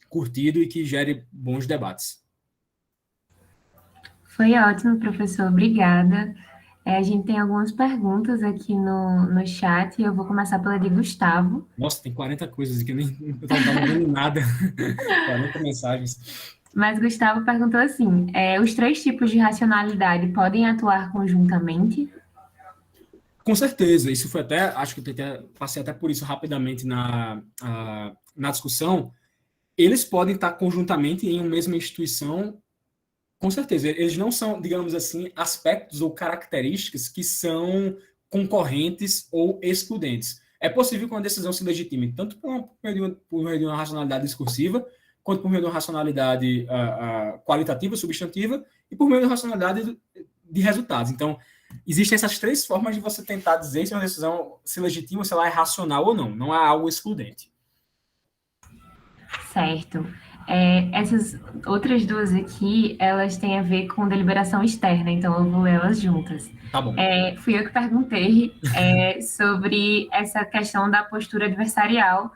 curtido e que gere bons debates. Foi ótimo, professor. Obrigada. A gente tem algumas perguntas aqui no chat e eu vou começar pela de Gustavo. Nossa, tem 40 coisas aqui, eu não estava vendo nada. 40 mensagens. Mas Gustavo perguntou assim, os 3 tipos de racionalidade podem atuar conjuntamente? Com certeza, isso foi até, acho que passei até por isso rapidamente na discussão. Eles podem estar conjuntamente em uma mesma instituição. Com certeza, eles não são, digamos assim, aspectos ou características que são concorrentes ou excludentes. É possível que uma decisão se legitime tanto por meio de uma racionalidade discursiva, quanto por meio de uma racionalidade qualitativa, substantiva, e por meio de uma racionalidade de resultados. Então, existem essas 3 formas de você tentar dizer se uma decisão se legitima, se ela é racional ou não. Não há algo excludente. Certo. Essas outras 2 aqui, elas têm a ver com deliberação externa, então eu vou ler elas juntas. Tá bom. Fui eu que perguntei sobre essa questão da postura adversarial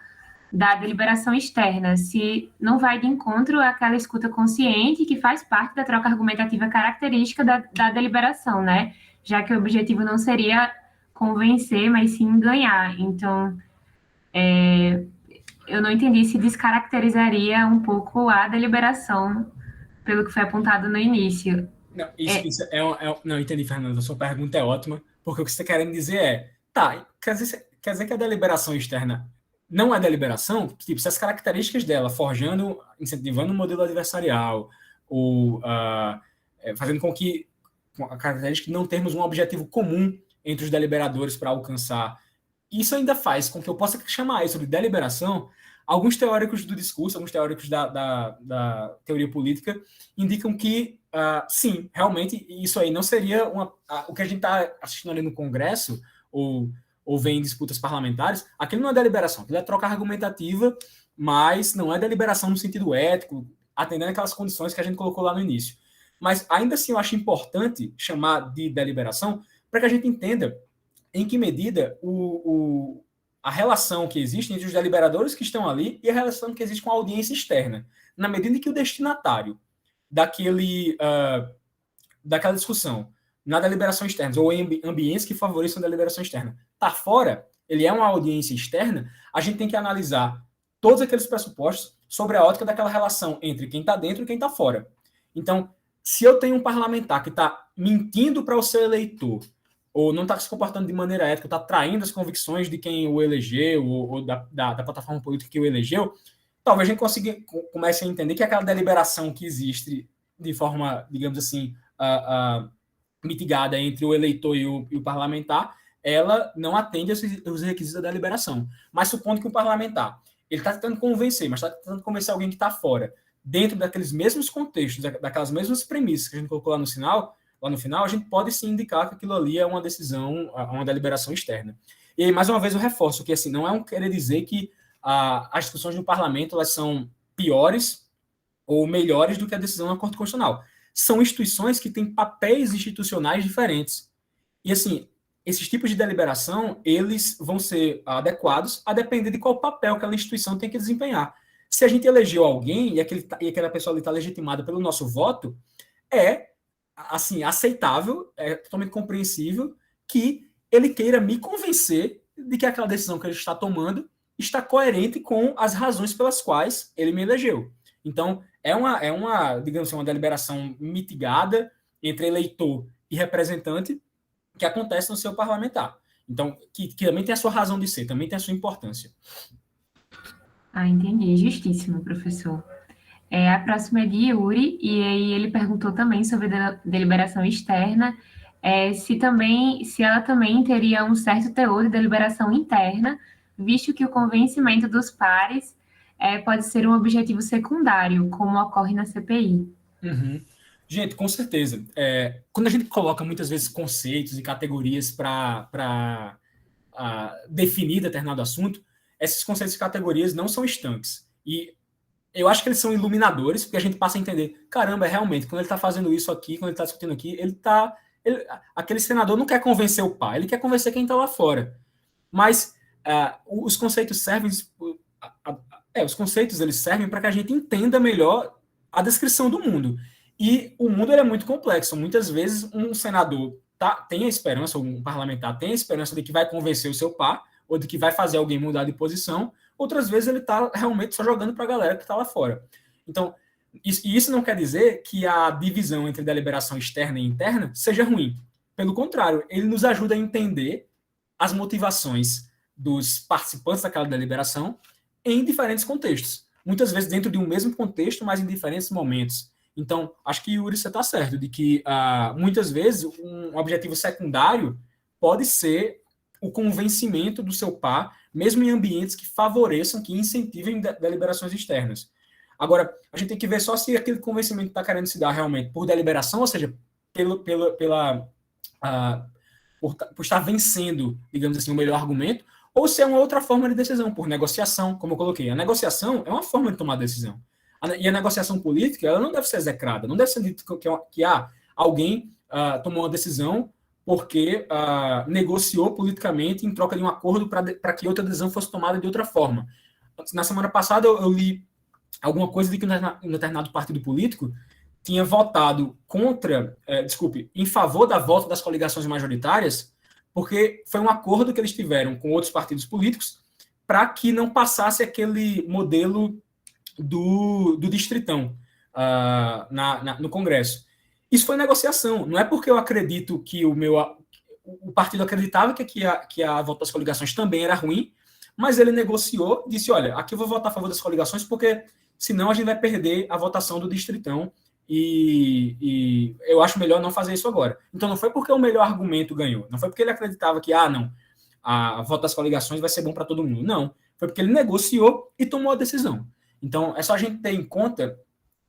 da deliberação externa, se não vai de encontro àquela escuta consciente que faz parte da troca argumentativa característica da deliberação, né? Já que o objetivo não seria convencer, mas sim ganhar. Então, eu não entendi se descaracterizaria um pouco a deliberação pelo que foi apontado no início. Não, não, entendi, Fernanda. A sua pergunta é ótima, porque o que você está querendo dizer quer dizer que a deliberação externa não é deliberação? Tipo, se as características dela, forjando, incentivando o modelo adversarial, ou fazendo com que a característica de não termos um objetivo comum entre os deliberadores para alcançar, isso ainda faz com que eu possa chamar isso de deliberação. Alguns teóricos do discurso, alguns teóricos da teoria política indicam que, sim, realmente, isso aí não seria o que a gente está assistindo ali no Congresso, ou ou vem em disputas parlamentares, aquilo não é deliberação, aquilo é troca argumentativa, mas não é deliberação no sentido ético, atendendo aquelas condições que a gente colocou lá no início. Mas ainda assim eu acho importante chamar de deliberação para que a gente entenda em que medida a relação que existe entre os deliberadores que estão ali e a relação que existe com a audiência externa. Na medida em que o destinatário daquela discussão na deliberação externa, ou em ambientes que favoreçam a deliberação externa, está fora, ele é uma audiência externa, a gente tem que analisar todos aqueles pressupostos sobre a ótica daquela relação entre quem está dentro e quem está fora. Então, se eu tenho um parlamentar que está mentindo para o seu eleitor, ou não está se comportando de maneira ética, está traindo as convicções de quem o elegeu, ou da plataforma política que o elegeu, talvez a gente comece a entender que aquela deliberação que existe de forma, digamos assim, mitigada entre o eleitor e o parlamentar, ela não atende aos requisitos da deliberação. Mas supondo que o parlamentar ele está tentando convencer, mas está tentando convencer alguém que está fora, dentro daqueles mesmos contextos, daquelas mesmas premissas que a gente colocou lá no final, a gente pode sim indicar que aquilo ali é uma decisão, uma deliberação externa. E aí, mais uma vez, eu reforço que assim, não é um querer dizer que as discussões no parlamento elas são piores ou melhores do que a decisão na Corte Constitucional. São instituições que têm papéis institucionais diferentes. E assim, esses tipos de deliberação, eles vão ser adequados a depender de qual papel aquela instituição tem que desempenhar. Se a gente elegeu alguém e aquela pessoa está legitimada pelo nosso voto, é assim, aceitável, é totalmente compreensível que ele queira me convencer de que aquela decisão que ele está tomando está coerente com as razões pelas quais ele me elegeu. Então, é uma digamos assim, uma deliberação mitigada entre eleitor e representante que acontece no seu parlamentar. Então, que também tem a sua razão de ser, também tem a sua importância. Entendi. Justíssimo, professor. A próxima é de Yuri, e aí ele perguntou também sobre deliberação externa, se ela também teria um certo teor de deliberação interna, visto que o convencimento dos pares pode ser um objetivo secundário, como ocorre na CPI. Uhum. Gente, com certeza. Quando a gente coloca muitas vezes conceitos e categorias para definir determinado assunto, esses conceitos e categorias não são estanques. E eu acho que eles são iluminadores, porque a gente passa a entender, caramba, realmente, quando ele está fazendo isso aqui, quando ele está discutindo aqui, aquele senador não quer convencer o pai, ele quer convencer quem está lá fora. Mas os conceitos servem, os conceitos eles servem para que a gente entenda melhor a descrição do mundo. E o mundo ele é muito complexo. Muitas vezes um senador tem a esperança, ou um parlamentar tem a esperança de que vai convencer o seu par, ou de que vai fazer alguém mudar de posição. Outras vezes ele está realmente só jogando para a galera que está lá fora. Então, isso não quer dizer que a divisão entre deliberação externa e interna seja ruim. Pelo contrário, ele nos ajuda a entender as motivações dos participantes daquela deliberação em diferentes contextos. Muitas vezes dentro de um mesmo contexto, mas em diferentes momentos. Então, acho que, Yuri, você está certo, de que muitas vezes um objetivo secundário pode ser o convencimento do seu par, mesmo em ambientes que favoreçam, que incentivem deliberações externas. Agora, a gente tem que ver só se aquele convencimento está querendo se dar realmente por deliberação, ou seja, por estar vencendo, digamos assim, o melhor argumento, ou se é uma outra forma de decisão, por negociação, como eu coloquei. A negociação é uma forma de tomar decisão. E a negociação política, ela não deve ser execrada, não deve ser dito que alguém tomou uma decisão porque negociou politicamente em troca de um acordo para que outra decisão fosse tomada de outra forma. Na semana passada, eu li alguma coisa de que um determinado partido político tinha votado em favor da volta das coligações majoritárias, porque foi um acordo que eles tiveram com outros partidos políticos para que não passasse aquele modelo do distritão no Congresso. Isso foi negociação. Não é porque eu acredito que o partido acreditava que a volta das coligações também era ruim, mas ele negociou, disse, olha, aqui eu vou votar a favor das coligações porque senão a gente vai perder a votação do distritão e eu acho melhor não fazer isso agora. Então não foi porque o melhor argumento ganhou, não foi porque ele acreditava que, não, a volta das coligações vai ser bom para todo mundo. Não, foi porque ele negociou e tomou a decisão. Então é só a gente ter em conta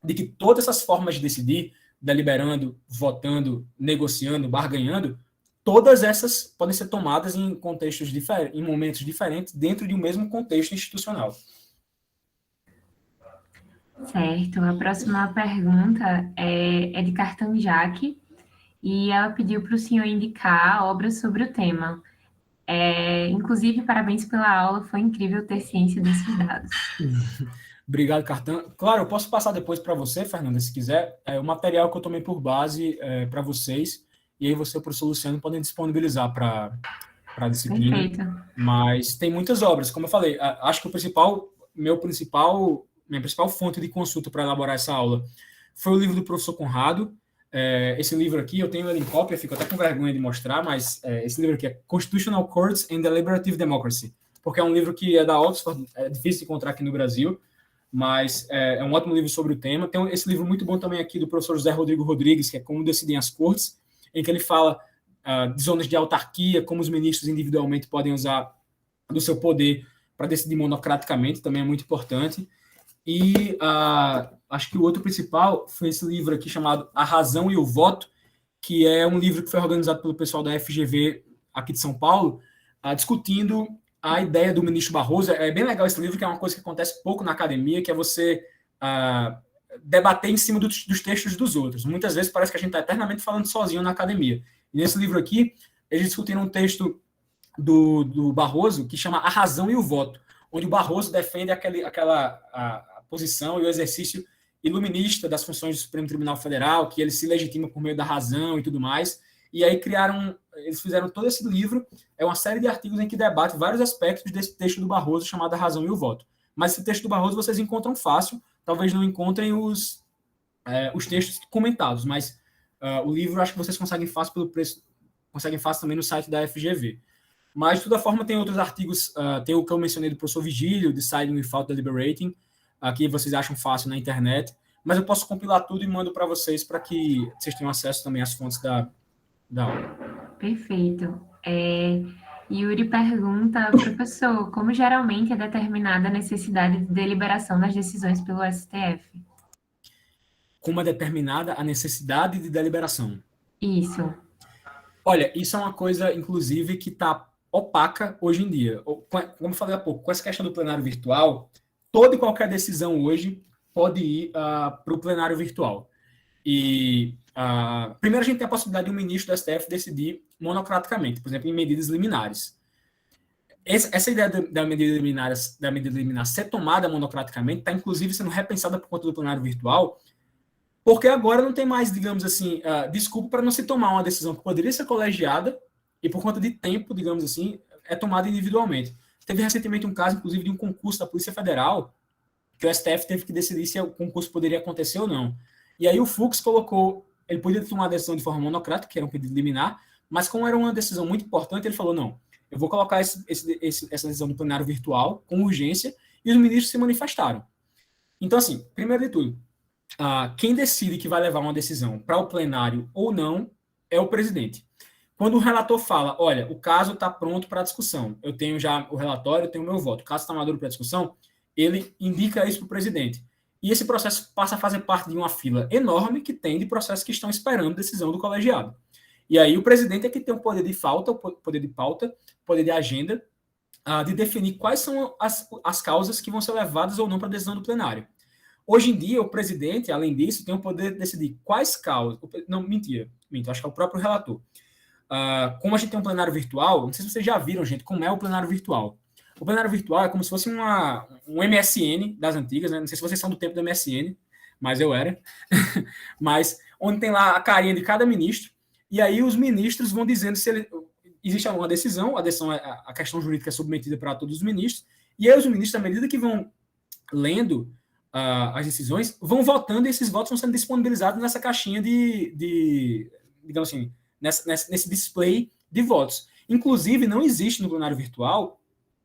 de que todas essas formas de decidir, deliberando, votando, negociando, barganhando, todas essas podem ser tomadas em contextos diferentes, em momentos diferentes, dentro de um mesmo contexto institucional. Certo. A próxima pergunta é de Cartão Jaque, e ela pediu para o senhor indicar obras sobre o tema. Inclusive, parabéns pela aula, foi incrível ter ciência desses dados. Obrigado, Cartão. Claro, eu posso passar depois para você, Fernanda, se quiser, o material que eu tomei por base para vocês, e aí você e o professor Luciano podem disponibilizar para a disciplina. Perfeito. Mas tem muitas obras, como eu falei, acho que minha principal fonte de consulta para elaborar essa aula foi o livro do professor Conrado. Esse livro aqui, eu tenho ele em cópia, fico até com vergonha de mostrar, mas esse livro aqui é Constitutional Courts and Deliberative Democracy, porque é um livro que é da Oxford, é difícil de encontrar aqui no Brasil, mas é um ótimo livro sobre o tema. Tem esse livro muito bom também aqui do professor José Rodrigo Rodrigues, que é Como Decidem as Cortes, em que ele fala de zonas de autarquia, como os ministros individualmente podem usar do seu poder para decidir monocraticamente, também é muito importante. E acho que o outro principal foi esse livro aqui chamado A Razão e o Voto, que é um livro que foi organizado pelo pessoal da FGV aqui de São Paulo, discutindo a ideia do ministro Barroso. É bem legal esse livro, que é uma coisa que acontece pouco na academia, que é você debater em cima dos textos dos outros. Muitas vezes parece que a gente está eternamente falando sozinho na academia. E nesse livro aqui, eles discutiram um texto do Barroso que chama A Razão e o Voto, onde o Barroso defende a posição e o exercício iluminista das funções do Supremo Tribunal Federal, que ele se legitima por meio da razão e tudo mais. E aí eles fizeram todo esse livro, é uma série de artigos em que debate vários aspectos desse texto do Barroso chamado A Razão e o Voto. Mas esse texto do Barroso vocês encontram fácil, talvez não encontrem os textos comentados, mas o livro acho que vocês conseguem fácil pelo preço, conseguem fácil também no site da FGV. Mas, de toda forma, tem outros artigos, tem o que eu mencionei do professor Vigílio, Deciding Without Deliberating, que vocês acham fácil na internet, mas eu posso compilar tudo e mando para vocês, para que vocês tenham acesso também às fontes da aula. Perfeito. Yuri pergunta, professor, como geralmente é determinada a necessidade de deliberação das decisões pelo STF? Como é determinada a necessidade de deliberação? Isso. Olha, isso é uma coisa, inclusive, que está opaca hoje em dia. Como eu falei há pouco, com essa questão do plenário virtual, toda e qualquer decisão hoje pode ir para o plenário virtual. E primeiro a gente tem a possibilidade de um ministro do STF decidir monocraticamente, por exemplo, em medidas liminares. Essa ideia da medida liminar ser tomada monocraticamente está, inclusive, sendo repensada por conta do plenário virtual, porque agora não tem mais, digamos assim, desculpa para não se tomar uma decisão que poderia ser colegiada e, por conta de tempo, digamos assim, é tomada individualmente. Teve recentemente um caso, inclusive, de um concurso da Polícia Federal, que o STF teve que decidir se o concurso poderia acontecer ou não. E aí o Fux colocou, ele podia tomar uma decisão de forma monocrática, que era um pedido liminar, mas como era uma decisão muito importante, ele falou, não, eu vou colocar essa decisão no plenário virtual, com urgência, e os ministros se manifestaram. Então, assim, primeiro de tudo, quem decide que vai levar uma decisão para o plenário ou não é o presidente. Quando o relator fala, olha, o caso está pronto para discussão, eu tenho já o relatório, eu tenho o meu voto, o caso está maduro para discussão, ele indica isso para o presidente. E esse processo passa a fazer parte de uma fila enorme que tem de processos que estão esperando decisão do colegiado. E aí o presidente é que tem o poder de falta, o poder de pauta, o poder de agenda, de definir quais são as causas que vão ser levadas ou não para a decisão do plenário. Hoje em dia, o presidente, além disso, tem o poder de decidir quais causas... Não, minto, acho que é o próprio relator. Como a gente tem um plenário virtual, não sei se vocês já viram, gente, como é o plenário virtual. O plenário virtual é como se fosse um MSN das antigas, né? Não sei se vocês são do tempo do MSN, mas eu era. Mas onde tem lá a carinha de cada ministro, e aí os ministros vão dizendo se existe alguma decisão, a questão jurídica é submetida para todos os ministros, e aí os ministros, à medida que vão lendo as decisões, vão votando e esses votos vão sendo disponibilizados nessa caixinha digamos assim, nesse display de votos. Inclusive, não existe no plenário virtual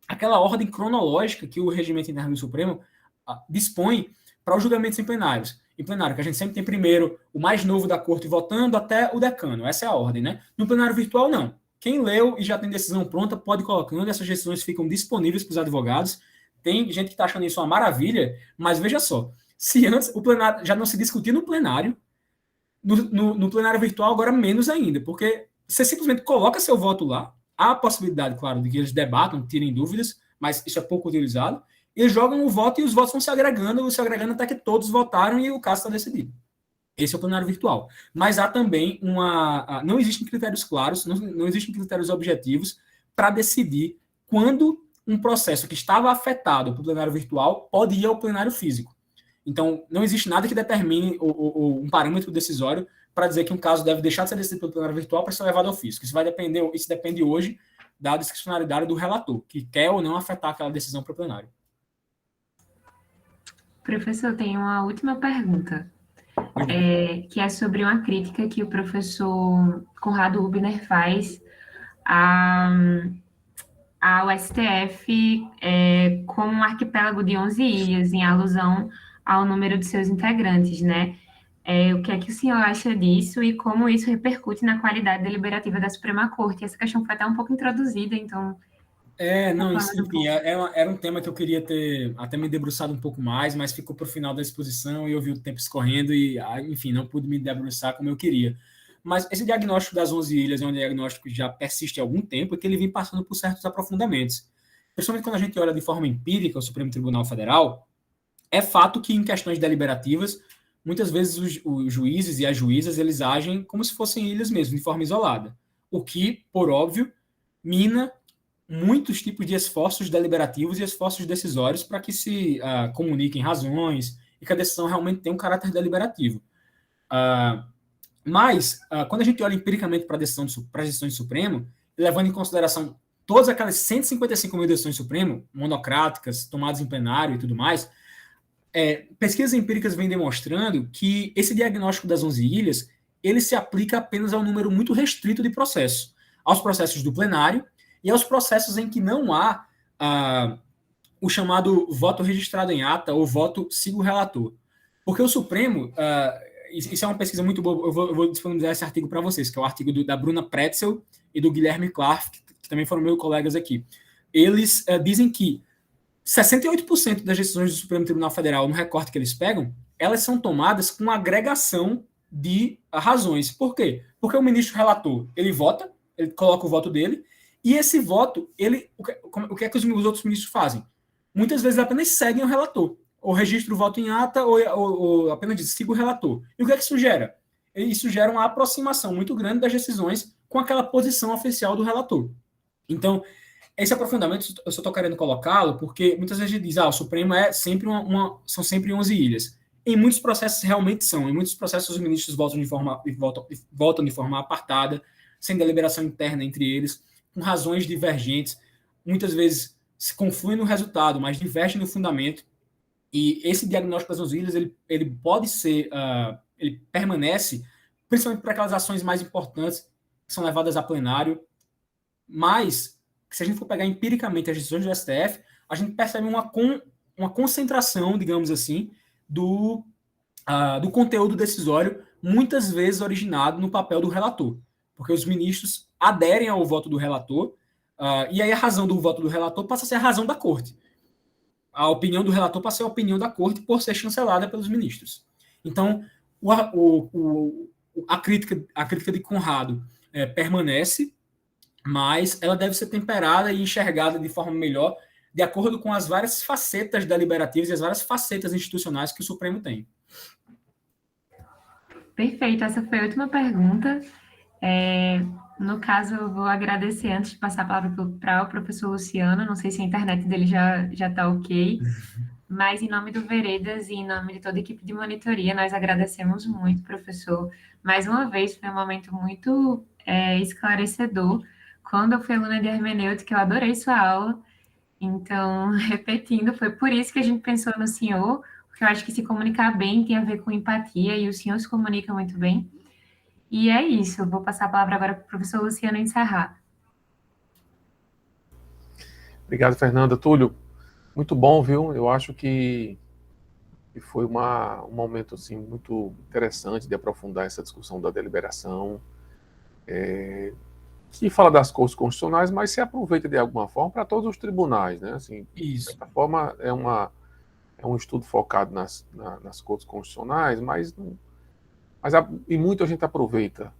aquela ordem cronológica que o regimento interno do Supremo dispõe para os julgamentos em plenário, que a gente sempre tem primeiro o mais novo da corte votando até o decano. Essa é a ordem, né? No plenário virtual, não. Quem leu e já tem decisão pronta pode ir colocando, essas decisões ficam disponíveis para os advogados. Tem gente que está achando isso uma maravilha, mas veja só, se antes o plenário já não se discutia no plenário, no plenário virtual agora menos ainda, porque você simplesmente coloca seu voto lá, há a possibilidade, claro, de que eles debatam, tirem dúvidas, mas isso é pouco utilizado, eles jogam o voto e os votos vão se agregando até que todos votaram e o caso está decidido. Esse é o plenário virtual. Mas há também não existem critérios claros, não existem critérios objetivos para decidir quando um processo que estava afetado pelo plenário virtual pode ir ao plenário físico. Então, não existe nada que determine um parâmetro decisório para dizer que um caso deve deixar de ser decidido pelo plenário virtual para ser levado ao físico. Isso depende hoje da discricionalidade do relator, que quer ou não afetar aquela decisão para o plenário. Professor, tem uma última pergunta, que é sobre uma crítica que o professor Conrado Hübner faz ao STF como um arquipélago de 11 ilhas, em alusão ao número de seus integrantes, né? O que é que o senhor acha disso e como isso repercute na qualidade deliberativa da Suprema Corte? Essa questão foi até um pouco introduzida, então... enfim, era um tema que eu queria ter até me debruçado um pouco mais, mas ficou para o final da exposição e eu vi o tempo escorrendo e, enfim, não pude me debruçar como eu queria. Mas esse diagnóstico das 11 ilhas é um diagnóstico que já persiste há algum tempo e que ele vem passando por certos aprofundamentos. Principalmente quando a gente olha de forma empírica o Supremo Tribunal Federal, é fato que em questões deliberativas, muitas vezes os juízes e as juízas, eles agem como se fossem ilhas mesmo, de forma isolada. O que, por óbvio, mina muitos tipos de esforços deliberativos e esforços decisórios para que se comuniquem razões e que a decisão realmente tenha um caráter deliberativo. Mas, quando a gente olha empiricamente para as decisões do Supremo, levando em consideração todas aquelas 155 mil decisões do Supremo, monocráticas, tomadas em plenário e tudo mais, pesquisas empíricas vêm demonstrando que esse diagnóstico das 11 ilhas, ele se aplica apenas a um número muito restrito de processos, aos processos do plenário e aos processos em que não há o chamado voto registrado em ata ou voto sigo relator. Porque o Supremo, isso é uma pesquisa muito boa, eu vou disponibilizar esse artigo para vocês, que é o artigo da Bruna Pretzel e do Guilherme Clark, que também foram meus colegas aqui. Eles dizem que 68% das decisões do Supremo Tribunal Federal, no recorte que eles pegam, elas são tomadas com agregação de razões. Por quê? Porque o ministro relator, ele vota, ele coloca o voto dele, e esse voto, o que é que os outros ministros fazem? Muitas vezes apenas seguem o relator, ou registram o voto em ata, ou apenas dizem, siga o relator. E o que é que isso gera? Isso gera uma aproximação muito grande das decisões com aquela posição oficial do relator. Então, esse aprofundamento, eu só estou querendo colocá-lo, porque muitas vezes a gente diz, o Supremo são sempre 11 ilhas. Em muitos processos realmente são. Em muitos processos os ministros votam de forma apartada, sem deliberação interna entre eles, com razões divergentes, muitas vezes se confluem no resultado, mas divergem no fundamento. E esse diagnóstico das 11 ilhas, ele pode ser, ele permanece, principalmente para aquelas ações mais importantes que são levadas a plenário, mas se a gente for pegar empiricamente as decisões do STF, a gente percebe uma concentração, digamos assim, do conteúdo decisório, muitas vezes originado no papel do relator, porque os ministros aderem ao voto do relator, e aí a razão do voto do relator passa a ser a razão da corte. A opinião do relator passa a ser a opinião da corte por ser chancelada pelos ministros. Então, a crítica de Conrado permanece, mas ela deve ser temperada e enxergada de forma melhor, de acordo com as várias facetas deliberativas e as várias facetas institucionais que o Supremo tem. Perfeito, essa foi a última pergunta. No caso, eu vou agradecer antes de passar a palavra para o professor Luciano, não sei se a internet dele já está ok, mas em nome do Veredas e em nome de toda a equipe de monitoria, nós agradecemos muito, professor. Mais uma vez, foi um momento muito esclarecedor. Quando eu fui aluna de hermenêutica, eu adorei sua aula. Então, repetindo, foi por isso que a gente pensou no senhor, porque eu acho que se comunicar bem tem a ver com empatia, e o senhor se comunica muito bem. E é isso, eu vou passar a palavra agora para o professor Luciano encerrar. Obrigado, Fernanda. Túlio, muito bom, viu? Eu acho que foi um momento assim, muito interessante de aprofundar essa discussão da deliberação, que fala das cortes constitucionais, mas se aproveita de alguma forma para todos os tribunais, né? Assim, Isso. De certa forma, é um estudo focado nas cortes constitucionais, mas e muito a gente aproveita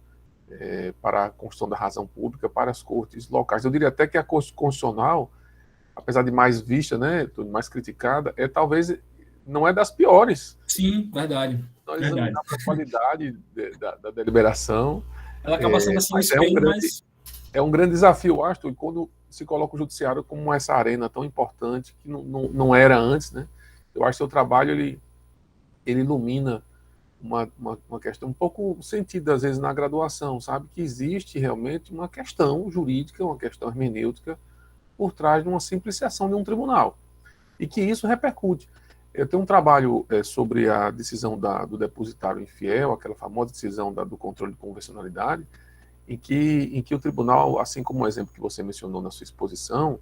para a construção da razão pública, para as cortes locais. Eu diria até que a Corte Constitucional, apesar de mais vista, né, mais criticada, talvez não é das piores. Sim, verdade. Nós examinamos a qualidade da deliberação. Ela acaba sendo assim um Mas espelho, mas... É um grande desafio, Arthur, quando se coloca o judiciário como essa arena tão importante que não era antes, né? Eu acho que o seu trabalho ele ilumina uma questão um pouco sentida, às vezes, na graduação, sabe? Que existe realmente uma questão jurídica, uma questão hermenêutica por trás de uma simples sessão de um tribunal. E que isso repercute. Eu tenho um trabalho sobre a decisão do depositário infiel, aquela famosa decisão do controle de convencionalidade, em que o tribunal, assim como o exemplo que você mencionou na sua exposição,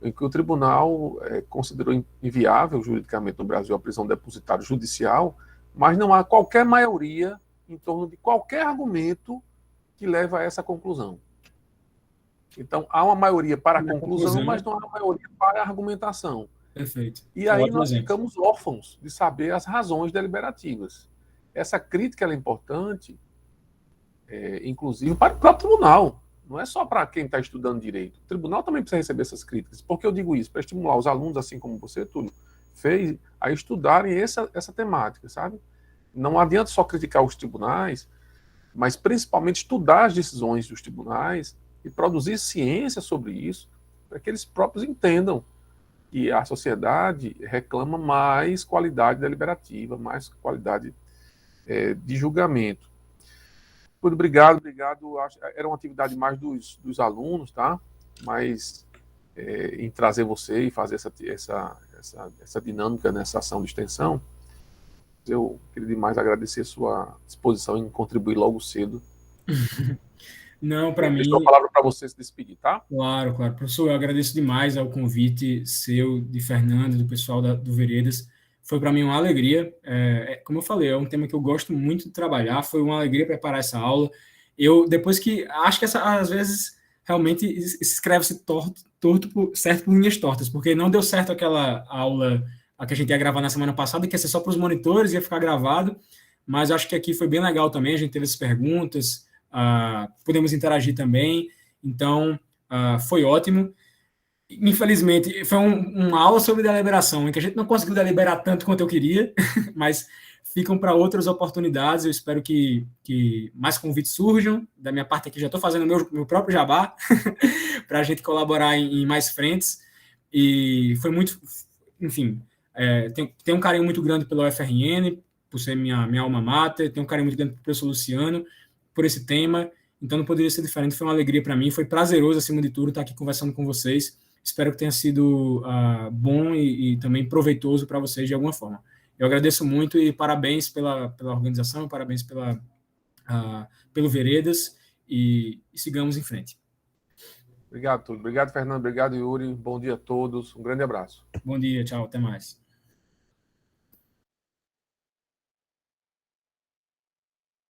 em que o tribunal considerou inviável juridicamente no Brasil a prisão do depositário judicial, mas não há qualquer maioria em torno de qualquer argumento que leva a essa conclusão. Então, há uma maioria para a conclusão, mas não há uma maioria para a argumentação. Perfeito. E aí nós ficamos órfãos de saber as razões deliberativas. Essa crítica é importante, inclusive, para o próprio tribunal. Não é só para quem está estudando direito. O tribunal também precisa receber essas críticas. Por que eu digo isso? Para estimular os alunos, assim como você, Túlio, fez, a estudarem essa temática, sabe? Não adianta só criticar os tribunais, mas principalmente estudar as decisões dos tribunais e produzir ciência sobre isso, para que eles próprios entendam que a sociedade reclama mais qualidade deliberativa, mais qualidade de julgamento. Muito obrigado. Era uma atividade mais dos alunos, tá? Mas em trazer você e fazer essa dinâmica nessa ação de extensão, eu queria demais agradecer a sua disposição em contribuir logo cedo. Não, para mim... Deixo a palavra para você se despedir, tá? Claro. Professor, eu agradeço demais ao convite seu, de Fernando, do pessoal do Veredas. Foi para mim uma alegria. Como eu falei, é um tema que eu gosto muito de trabalhar. Foi uma alegria preparar essa aula. Depois que... Acho que às vezes, realmente, escreve-se certo por linhas tortas, porque não deu certo aquela aula a que a gente ia gravar na semana passada, que ia ser só para os monitores, ia ficar gravado, mas acho que aqui foi bem legal também, a gente teve as perguntas, podemos interagir também, então foi ótimo. Infelizmente, foi uma aula sobre deliberação, em que a gente não conseguiu deliberar tanto quanto eu queria, mas ficam para outras oportunidades. Eu espero que mais convites surjam. Da minha parte aqui, já estou fazendo meu próprio jabá, para a gente colaborar em mais frentes, e foi muito... Enfim, tenho um carinho muito grande pela UFRN, por ser minha alma mater, tenho um carinho muito grande pelo professor Luciano, por esse tema, então não poderia ser diferente. Foi uma alegria para mim, foi prazeroso, acima de tudo, estar aqui conversando com vocês. Espero que tenha sido bom e também proveitoso para vocês de alguma forma. Eu agradeço muito e parabéns pela organização, parabéns pelo Veredas, e sigamos em frente. Obrigado, Túlio. Obrigado, Fernando. Obrigado, Yuri. Bom dia a todos. Um grande abraço. Bom dia, tchau, até mais.